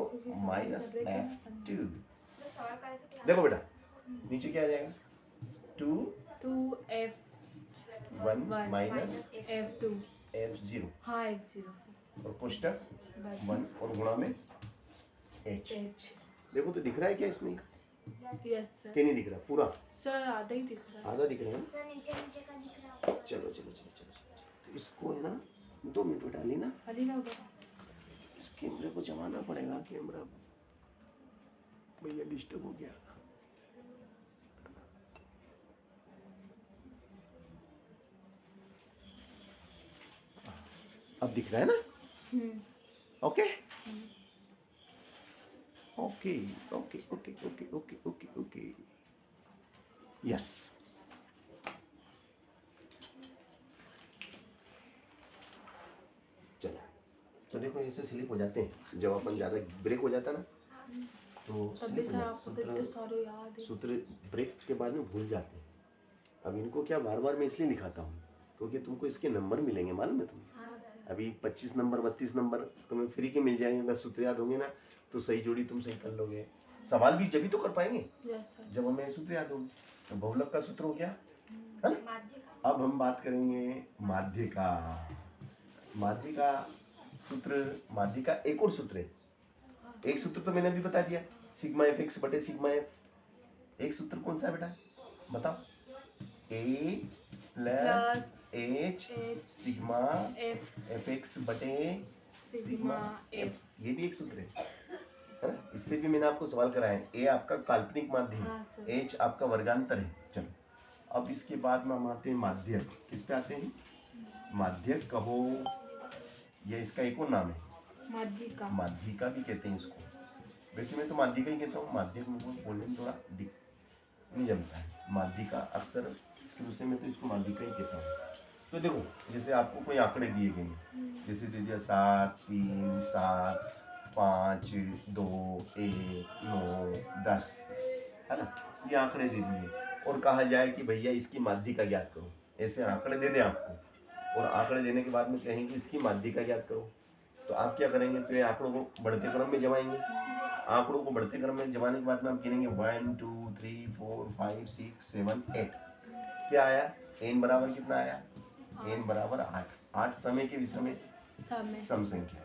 minus F2, देखो बेटा नीचे क्या आ जाएगा, 2F1 माइनस F0, हाँ F0, और पुस्तक 1 और गुणा में H, देखो तो दिख रहा है क्या इसमें, यस सर। कि नहीं दिख रहा पूरा? सर आधा ही दिख रहा है। आधा दिख रहा है ना? सर नीचे नीचे का दिख रहा होगा। चलो चलो चलो चलो चलो। तो इसको है ना 2 मिनट में डाली ना, खाली ना उधर। इस कैमरे को जमाना पड़ेगा। कैमरा भैया डिस्टर्ब हो गया। अब दिख रहा है ना? Okay okay okay okay okay okay okay okay yes. चलो तो देखो ऐसे स्लिप हो जाते हैं जब अपन ज़्यादा ब्रेक हो जाता है ना, तो तब भी slip हो सर जाते हैं। आपको तो इतने सारे याद है। सूत्र ब्रेक के बाद में भूल जाते हैं। अब इनको क्या बार बार मैं इसलिए दिखाता हूँ क्योंकि तुमको इसके नंबर मिलेंगे, मालूम है तुम्हें? हाँ सर। अभी 25 नंबर 32 नंबर तुम्हें फ्री के मिल जाएंगे। अगर सूत्र याद होंगे ना तो सही जोड़ी तुम सही कर लोगे। सवाल भी जब भी तो कर पाएंगे यस सर। जब हमें सूत्र याद होंगे। तो बहुलक का सूत्र हो गया है ना? माध्य का। अब हम बात करेंगे माध्य का। माध्य का सूत्र, माध्य का एक और सूत्र है। एक सूत्र तो मैंने अभी बता दिया, सिग्मा एफ एक्स बटे सिग्मा एफ। एक सूत्र कौन सा है बेटा बताओ? A plus H sigma F X बटे सिग्मा एफ। ये भी एक सूत्र है ना? इससे भी मैंने आपको सवाल कराया है। ए आपका काल्पनिक माध्य हाँ है, सर। एच आपका वर्गांतर है। चलो अब इसके बाद में हम आते हैं माध्यक। किस पे आते हैं? माध्यक कहो, यह इसका एक और नाम है माध्यिका। माध्यिका भी कहते हैं इसको। वैसे मैं तो माध्यिका ही कहता हूँ, माध्यक मुझको बोलने में थोड़ा नहीं जमता है। माध्यिका अक्सर शुरू से मैं तो इसको माध्यिका ही कहता हूँ। तो देखो जैसे आपको कोई आंकड़े दिए गए हैं, जैसे दे दिया 7 3 7 5 2 1 9 10 है ना, ये आंकड़े दे दिए और कहा जाए कि भैया इसकी माध्यिका ज्ञात करो। ऐसे आंकड़े दे दें आपको और आंकड़े देने के बाद में कहेंगे इसकी माध्यिका ज्ञात करो, तो आप क्या करेंगे? तो ये आंकड़ों को बढ़ते क्रम में जमाएंगे। आंकड़ों को बढ़ते क्रम में जमाने के बाद में आप गिनेंगे 1 2 3 4 5 6 7 8। क्या आया? n बराबर कितना आया? n बराबर 8। 8 समय के विषम में सम संख्या,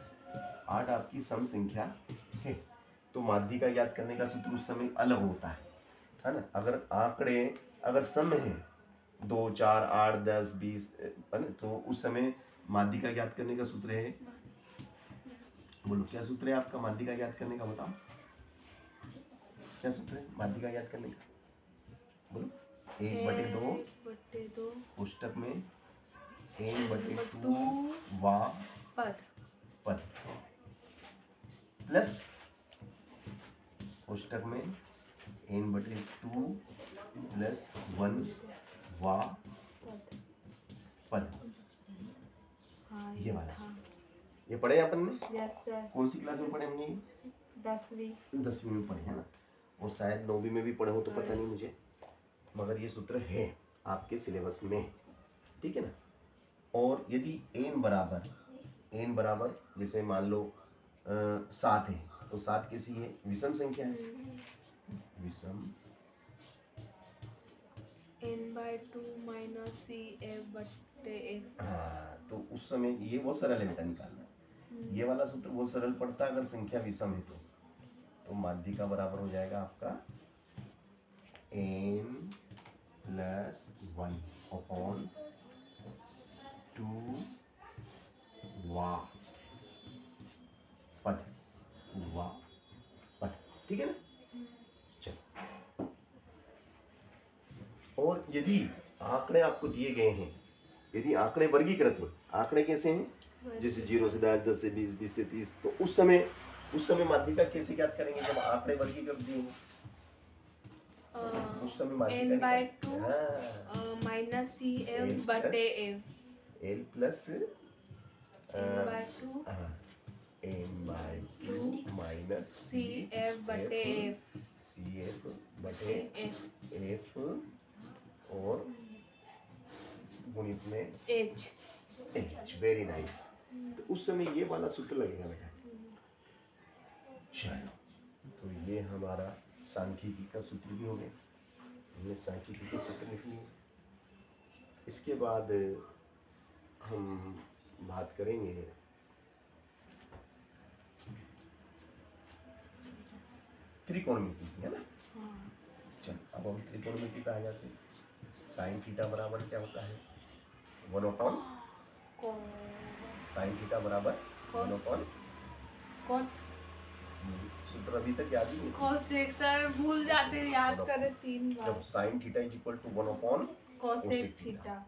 8 आपकी सम संख्या है। तो माध्यिका ज्ञात करने का सूत्र उस समय अलग होता है ना? अगर आंकड़े अगर सम है 2 4 8 10 20 है ना, तो उस समय माध्यिका ज्ञात करने का सूत्र है, बोलो क्या सूत्र है आपका माध्यिका ज्ञात करने का? बताओ क्या सूत्र है माध्यिका ज्ञात करने का? बोलो 1/2 पुस्तक में n/2 वा पद प्लस पुस्तक में n/2 प्लस 1 वा पद। हाँ ये वाला ये पढ़े अपन ने? Yes sir. कौन सी क्लास में पढ़े हमने? 10वीं में पढ़े है ना, और शायद 9वीं में भी पढ़े हो तो पता नहीं मुझे, मगर ये सूत्र है आपके सिलेबस में, ठीक है ना? और यदि n बराबर जैसे मान लो 7 है तो 7 कैसी है? विषम संख्या है, विषम n/2 माइनस सी एफ बटे एफ। हाँ, तो उस समय ये बहुत सरल है बेटा निकालना। ये वाला सूत्र बहुत सरल पड़ता है अगर संख्या विषम है तो माध्यिका बराबर हो जाएगा आपका n प्लस 1 अपॉन 2 वा पद, वा पद, ठीक है ना? चलो, और यदि आंकड़े आपको दिए गए हैं, यदि आंकड़े वर्गीकृत हैं, आंकड़े कैसे हैं? जैसे 0 से 10 10 से 20 20 से 30, तो उस समय माध्यिका कैसे ज्ञात करेंगे जब आंकड़े वर्गीकृत दिए हैं? उस समय माध्यिका n/2 माइनस सी एफ बटे F. l plus n/2 n/2 minus C F बटे एफ। सी एफ बटे एफ और गुणित में एच। Very nice. तो उस समय ये वाला सूत्र लगेगा बेटा। चलो तो ये हमारा सांख्यिकी का सूत्र भी हो गया, हमने सांख्यिकी के सूत्र लिख लिए। इसके बाद हम बात करेंगे त्रिकोणमिति की, है ना? चल अब हम त्रिकोणमिति पे आ जाते हैं। साइन थीटा बराबर क्या होता है? 1/, साइन थीटा बराबर 1/, कौन सूत्र अभी तक याद ही नहीं। कोसेक सर भूल जाते, याद करें 3 बार। जब sine theta is equal to 1/, cosec theta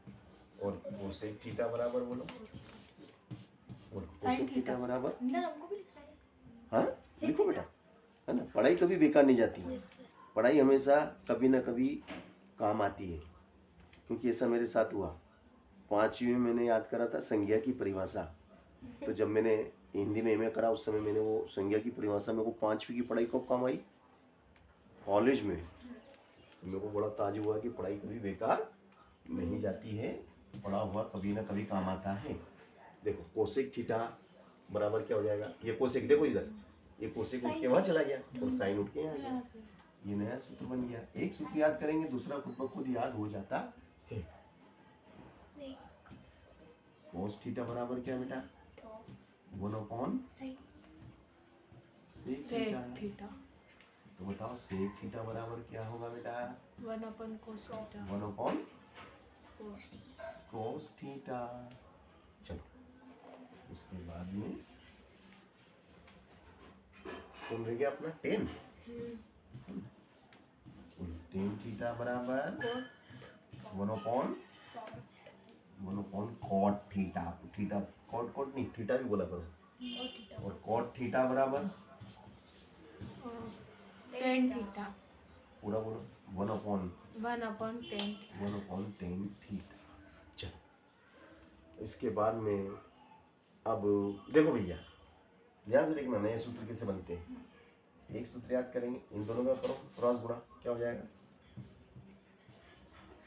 और कोसेक थीटा बराबर बोलो, और साइन कोसेक थीटा बराबर, सर हमको भी लिखना है। हाँ लिखो बेटा, है ना। पढ़ाई कभी बेकार नहीं जाती है, पढ़ाई हमेशा कभी ना कभी काम आती है, क्योंकि ऐसा मेरे साथ हुआ। 5वीं में मैंने याद करा था संज्ञा की परिभाषा, तो जब मैंने हिंदी में एमए करा उस समय मैंने वो संज्ञा की परिभाषा मेरे को 5वीं की पढ़ाई कब काम आई? कॉलेज में। तो मेरे को बड़ा ताज हुआ कि पढ़ाई कभी बेकार नहीं जाती है, पढ़ा हुआ कभी ना कभी काम आता है। देखो कोसेक थीटा बराबर क्या हो जाएगा? ये कोसेक देखो इधर, ये कोसेक उठ के वहाँ चला गया और साइन उठ के यहाँ गया। ये नया सूत्र बन गया। एक सूत्र याद करेंगे दूसरा खुद ब खुद याद हो जाता है। कोस थीटा बराबर क्या बेटा? 1/, सेक थीटा। तो बताओ सेक थीटा बराबर क्या होगा बेटा? 1/cos theta. 1/cos theta. चलो उसके बाद में कौन रह गया अपना? 10। tan थीटा बराबर 1/cot थीटा। थीटा कॉट नहीं, थीटा भी बोला करो। और cot थीटा बराबर tan थीटा। पूरा बोलो 1/tan 1/tan थीटा। चलो इसके बाद में अब देखो भैया ध्यान से देखना नए सूत्र कैसे बनते हैं। एक सूत्र याद करेंगे, इन दोनों का करो क्रॉस गुणा, क्या हो जाएगा?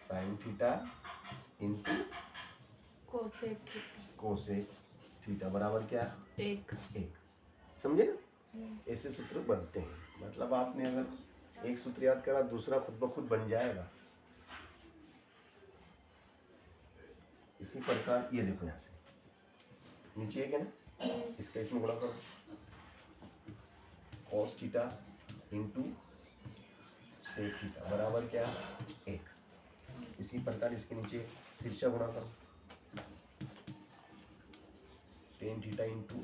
Sine theta into cosec theta बराबर क्या? 1। समझे ना? ऐसे सूत्र बनते हैं। मतलब आपने अगर एक सूत्र याद करा दूसरा खुद ब खुद बन जाएगा। इसी प्रकार ये देखो यहाँ से नीचे एक है ना, इसका इसमें गुणा करो, cos theta into sec theta बराबर क्या? 1। इसी प्रकार इसके नीचे फिर से गुणा करो, tan theta into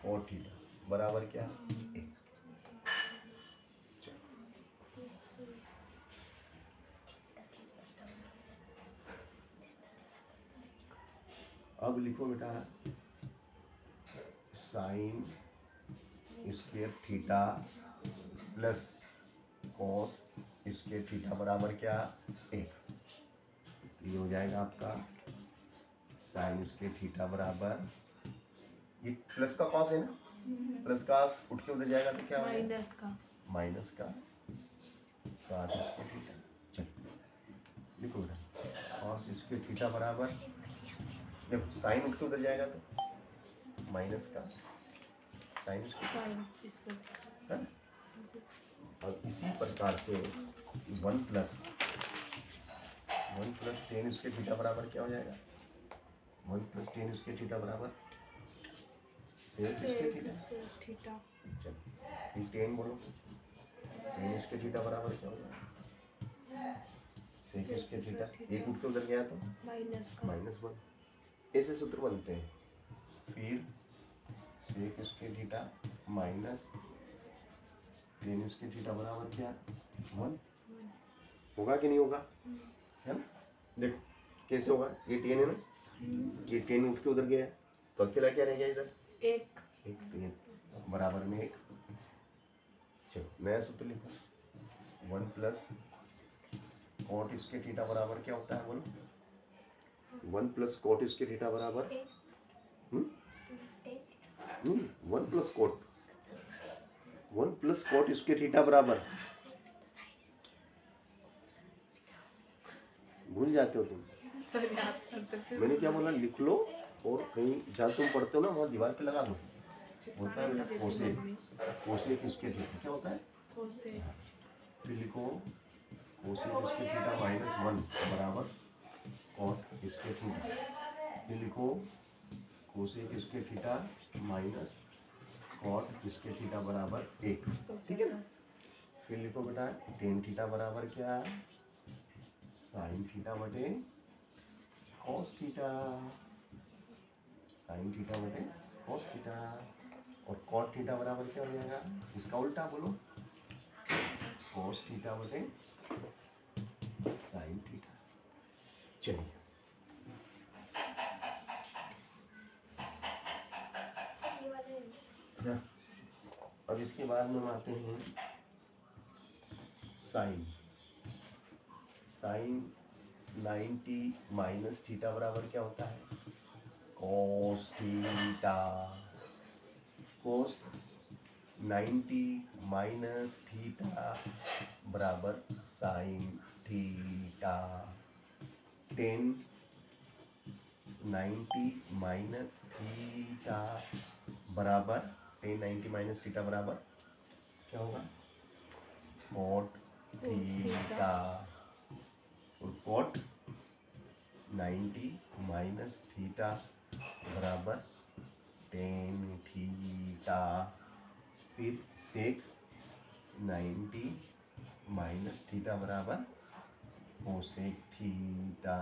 cot theta बराबर क्या? 1। अब लिखो बेटा sine square theta plus cos square theta बराबर क्या? 1। ये हो जाएगा आपका साइन स्क्वायर थीटा बराबर, ये प्लस का कॉस है ना, प्लस का उठ के उधर जाएगा तो क्या हो जाएगा? माइनस का कॉस स्क्वायर थीटा। चलो लिखो बेटा कॉस स्क्वायर थीटा बराबर, देखो साइन उठ के उधर जाएगा तो माइनस का साइन स्क्वायर। और इसी प्रकार से 1 प्लस tan स्क्वायर थीटा बराबर क्या हो जाएगा? 1 प्लस tan स्क्वायर थीटा बराबर सेक स्क्वायर थीटा। चलो फिर tan बोलो, tan स्क्वायर थीटा बराबर क्या होगा? Sec square theta. एक उठ के उधर गया तो -1। ऐसे सूत्र बनते हैं। फिर sec square theta minus tan square theta बराबर क्या? 1 होगा कि नहीं होगा? है ना? देखो कैसे होगा, ये tan है ना, ये tan उठ के उधर गया तो अकेला क्या रह गया इधर? 1 बराबर में 1। चलो नया सूत्र लिखो, 1 प्लस कॉट स्क्वायर थीटा बराबर क्या होता है बोलो? 1 प्लस कॉट स्क्वायर थीटा बराबर 1 प्लस कॉट स्क्वायर थीटा बराबर, भूल जाते हो तुम। मैंने क्या बोला? लिख लो और कहीं जहाँ तुम पढ़ते हो ना वहाँ दीवार पे लगा दो। होता है बेटा कोसेक स्क्वायर थीटा क्या होता है? फिर लिखो कोसेक स्क्वायर थीटा -1 बराबर कॉट स्क्वायर थीटा। फिर लिखो cosec square theta minus cot square theta बराबर 1। ठीक है ना? फिर लिखो बेटा टेन थीटा बराबर क्या है, साइन थीटा बटे कॉस थीटा, साइन थीटा बटे कॉस थीटा। और कॉट थीटा बराबर क्या हो जाएगा, इसका उल्टा बोलो, कॉस थीटा बटे साइन थीटा। चलिए सर ये वाले नहीं। हाँ। अब इसके बाद में हम आते हैं साइन, साइन 90 माइनस थीटा बराबर क्या होता है, cos theta. Cos 90 minus theta बराबर साइन थीटा। 10 90 माइनस थीटा बराबर 10 90 माइनस थीटा बराबर क्या होगा, कॉट थीटा। और कॉट 90 माइनस थीटा बराबर टेन थीटा। फिर सेक 90 माइनस थीटा बराबर कोसेक थीटा।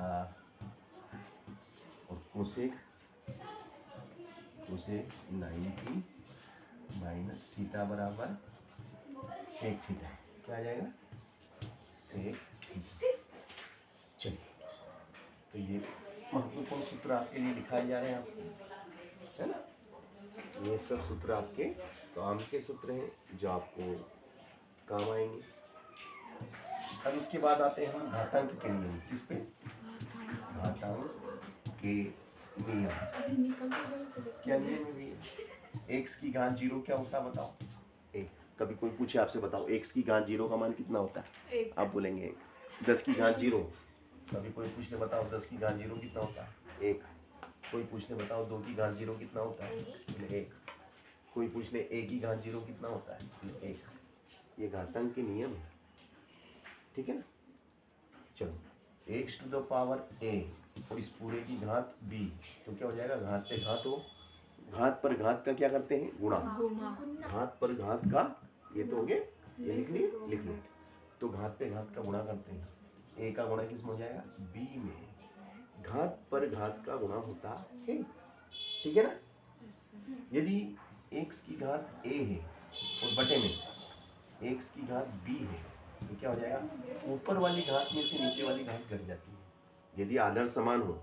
और कोसेक 90 माइनस थीटा बराबर सेक थीटा, क्या आ जाएगा, सेक थीटा। चलिए तो ये महत्वपूर्ण सूत्र आपके लिए लिखाए जा रहे हैं आपको, है ना। ये सब सूत्र आपके काम के सूत्र हैं जो आपको काम आएंगे। अब इसके बाद आते हैं हम घातांक के नियम, किस पे, घातांक के नियम। क्या नियम है भैया, एक्स की घात 0 क्या होता है बताओ, एक। कभी कोई पूछे आपसे बताओ एक्स की घात 0 का मान कितना होता है, आप बोलेंगे एक। 10 की घात 0, कभी कोई पूछ ले बताओ 10 की घात 0 कितना होता है, एक। कोई पूछ ले बताओ 2 की घात 0 कितना होता है, एक। कोई पूछ ले a की घात 0 कितना होता है, एक। ये घातांक के नियम है, ठीक है ना। चलो X to the power a और इस पूरे की घात b, तो क्या हो जाएगा, घात पे घात हो, घात पर घात का क्या करते हैं, गुणा। घात पर घात का, ये तो हो गए, ये लिख लिए, लिख लो। तो घात पे घात का गुणा करते हैं, a का गुणा किस में हो जाएगा, b में। घात पर घात का गुणा होता है, ठीक है ना। यदि x की घात a है और बटे में x की घात b है, तो क्या हो जाएगा, ऊपर वाली घात में से नीचे वाली घात घट जाती है। यदि आधार समान हो,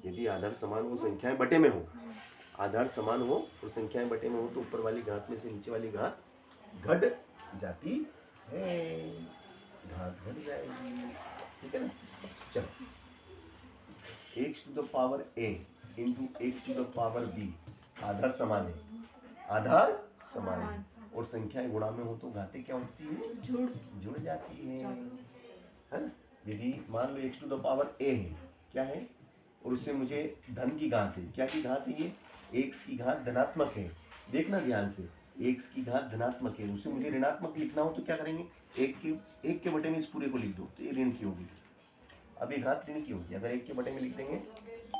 यदि आधार समान हो, संख्याएं बटे में हो, आधार समान हो और संख्याएं बटे में हो, तो ऊपर वाली घात में से नीचे वाली घात घट जाती है, घात घट जाएगी, ठीक है ना। चलो X to the power a into X to the power b, आधार समान है, आधार समान है और संख्याएं गुणा में हो तो घातें क्या होती है, जुड़ जाती है ना। यदि मान लो X to the power a है, क्या है, और उससे मुझे धन की घात है, क्या की घात है, ये एक्स की घात धनात्मक है, देखना ध्यान से, एक्स की घात धनात्मक है, उससे मुझे ऋणात्मक लिखना हो तो क्या करेंगे, एक के बटे में इस पूरे को लिख दो, तो ये ऋण की होगी। अब ये घात ऋण की होगी, अगर एक के बटे में लिख देंगे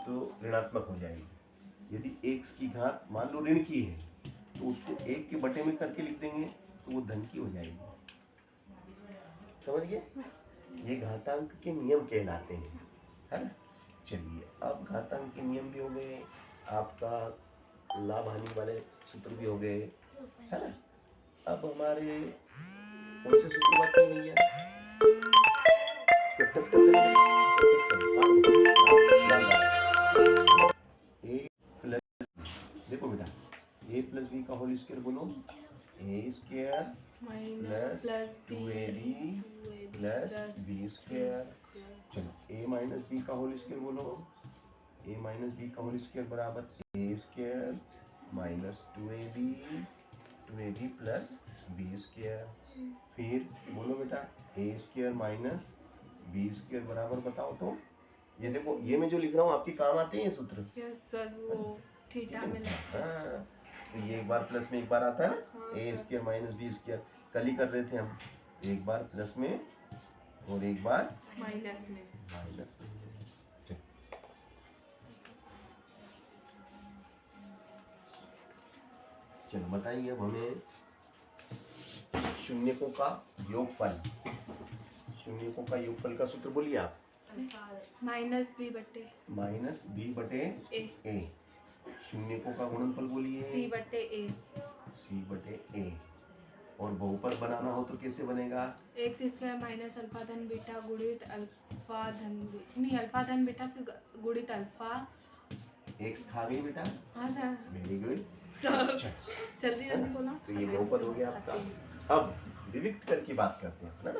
तो ऋणात्मक हो जाएगी। यदि एक्स की घात मान लो ऋण की है, तो उसको एक के बटे में करके लिख देंगे तो वो धन की हो जाएगी, समझ गए। ये घातांक के नियम कहलाते हैं, है ना। चलिए अब घातांक के नियम भी हो गए, आपका लाभ हानि वाले सूत्र भी हो गए, है ना। अब हमारे कौन से सूत्र बाकी नहीं है, डिस्कस करते हैं, डिस्कस करते हैं। ए प्लस, देखो बेटा a प्लस बी का होल स्क्वायर बोलो, A square plus 2ab plus B square. चलो a माइनस बी का होल स्क्वायर बोलो, a माइनस बी का होल स्क्वायर बराबर a square minus 2ab plus B square. फिर बोलो बेटा a square minus B square बराबर, बताओ तो, ये देखो ये मैं जो लिख रहा हूँ आपके काम आते हैं ये सूत्र, यस सर, वो थीटा में लगता है। हाँ, तो ये एक बार प्लस में एक बार आता है ना, ए स्क्वायर माइनस बी स्क्वायर, कल ही कर रहे थे हम, एक बार प्लस में और एक बार माइनस में। चल। चलो बताइए अब हमें शून्यकों का योगफल, शून्यकों का योगफल का सूत्र बोलिए आप। माइनस बी बटे माइनस बी बटे ए, ए। शून्यकों का गुणनफल बोलिए सी बटे ए। सी बटे ए। और बहुपद बनाना हो तो कैसे बनेगा? एक्स स्क्वायर माइनस अल्फा धन बीटा गुणित अल्फा धन नहीं अल्फा धन बीटा फिर गुणित अल्फा। एक्स खा गई बेटा, हाँ सर। Very good. सर जल्दी जल्दी बोला। तो ये बहुपद हो गया आपका। अब विविक्त कर की बात करते हैं, है ना?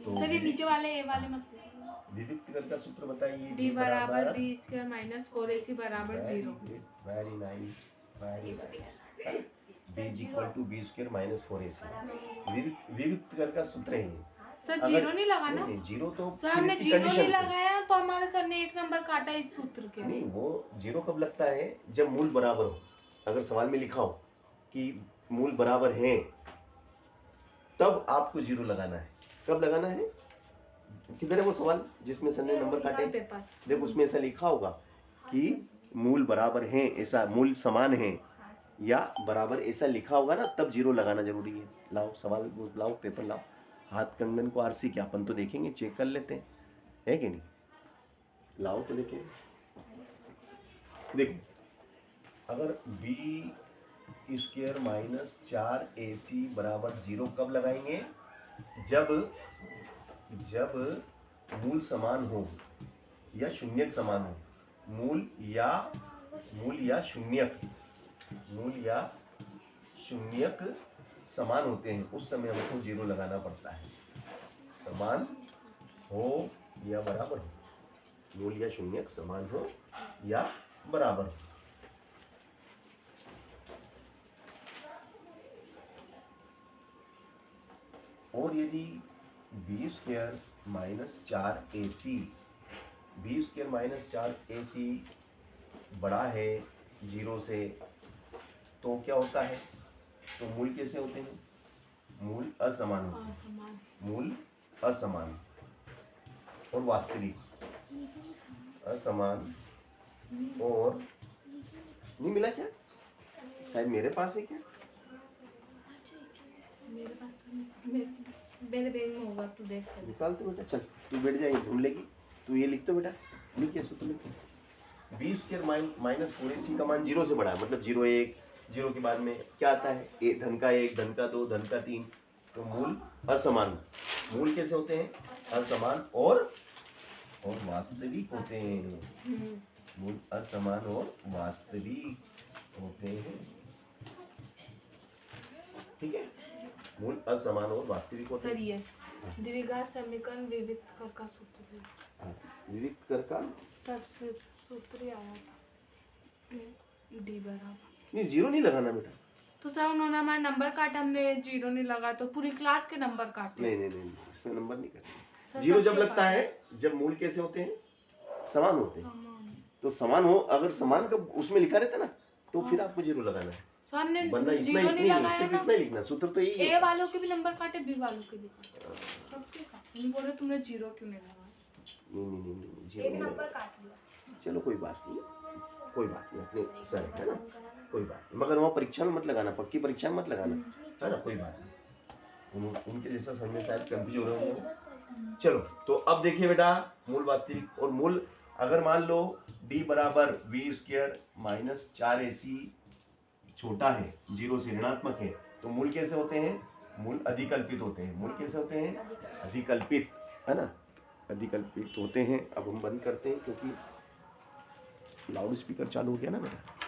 तो सर ये नीचे वाले ए वाले मत पूछो। विविक्त कर का सूत्र बताइए। डी बराबर बी स्क्वायर माइनस 4ac बराबर 0। Very nice, very nice. b is equal to B square minus 4ac। विविक्त कर का सूत्र है ये। सर अगर- जीरो नहीं लगा ना? नहीं, जीरो तो सर फिर हमने इसकी जीरो conditions नहीं है। लगाया तो हमारे सर ने एक नंबर काटा इस सूत्र के। नहीं, वो जीरो कब लगता है? जब मूल बराबर हो। अगर सवाल में लिखा हो कि मूल बराबर हैं, तब आपको जीरो लगाना है। कब लगाना है? किधर है वो सवाल जिसमें सर ने नंबर काटे? पेपर देखो उसमें ऐसा लिखा होगा कि मूल बराबर हैं, ऐसा मूल समान है या बराबर ऐसा लिखा होगा ना, तब जीरो लगाना जरूरी है। लाओ सवाल लाओ, पेपर लाओ। हाथ कंगन को आरसी क्या अपन तो देखेंगे, चेक कर लेते हैं, है कि नहीं? लाओ तो देखें। देखो अगर बी स्क्वायर माइनस 4ac बराबर 0 कब लगाएंगे? जब मूल समान हो या शून्यक समान हो। मूल या शून्यक समान होते हैं, उस समय हमको 0 लगाना पड़ता है। समान हो या बराबर हो, मूल या शून्यक समान हो या बराबर हो। और यदि बी स्क्वायर माइनस 4ac बड़ा है 0 से, तो क्या होता है? तो मूल कैसे होते हैं? मूल असमान होते हैं। मूल असमान और वास्तविक। असमान और नहीं मिला क्या? शायद मेरे पास है क्या? मेरे पास तो मेरे बैग में होगा, तू देख कर। निकाल तो बेटा, चल तू बैठ जा, ढूंढ लेगी। तू ये लिख तो बेटा, लिखिए सूत्र लिख। बी स्क्वायर माइनस 4ac का मान 0 से बड़ा है, मतलब 0 1, 0 के बाद में क्या आता है? धन का 1, धन का 2, धन का 3। तो मूल असमान। मूल कैसे होते हैं? असमान और वास्तविक होते हैं। मूल असमान और वास्तविक होते हैं, ठीक है? मूल असमान और वास्तविक होते सर हैं। ये द्विघात समीकरण विविक्त कर का सूत्र है। हाँ, विविक्त कर का सबसे सूत्र ही आया था डी बराबर। नहीं, 0 नहीं लगाना बेटा। तो सर उन्होंने हमारा नंबर काटा, हमने 0 नहीं लगा तो पूरी क्लास के नंबर काटे। नहीं, इसमें नंबर नहीं करना। सर 0 जब सबके लगता काटे। है जब मूल कैसे होते हैं? समान होते हैं। समान। तो समान हो, अगर समान का उसमें लिखा रहता ना, तो फिर हाँ। आपको 0 लगाना है। सर हमने वरना इतना 0 नहीं लगाया सिर्फ ना। इतना ही लिखना। सूत्र तो यही ए है। वालों के भी नंबर काटे, बी वालों के भी काटे, सबके काटे। नहीं बोले तुमने 0 क्यों नहीं लगाया? नहीं, 0 एक नहीं नंबर लगाना। काट लिया। चलो कोई बात नहीं, अपने सर है ना, कोई बात नहीं। मगर वहाँ परीक्षा में मत लगाना, पक्की परीक्षा में मत लगाना, है ना? कोई बात नहीं। उनके जैसा समझ में शायद कंफ्यूज हो रहे होंगे। चलो तो अब देखिए बेटा, मूल वास्तविक और मूल। अगर मान लो d बराबर बी स्क्वायर माइनस 4ac छोटा है 0 से, ऋणात्मक है, तो मूल कैसे होते हैं? मूल अधिकल्पित होते हैं। मूल कैसे होते हैं? अधिकल्पित, है ना? अधिकल्पित होते हैं। अब हम बंद करते हैं क्योंकि लाउड स्पीकर चालू हो गया ना बेटा।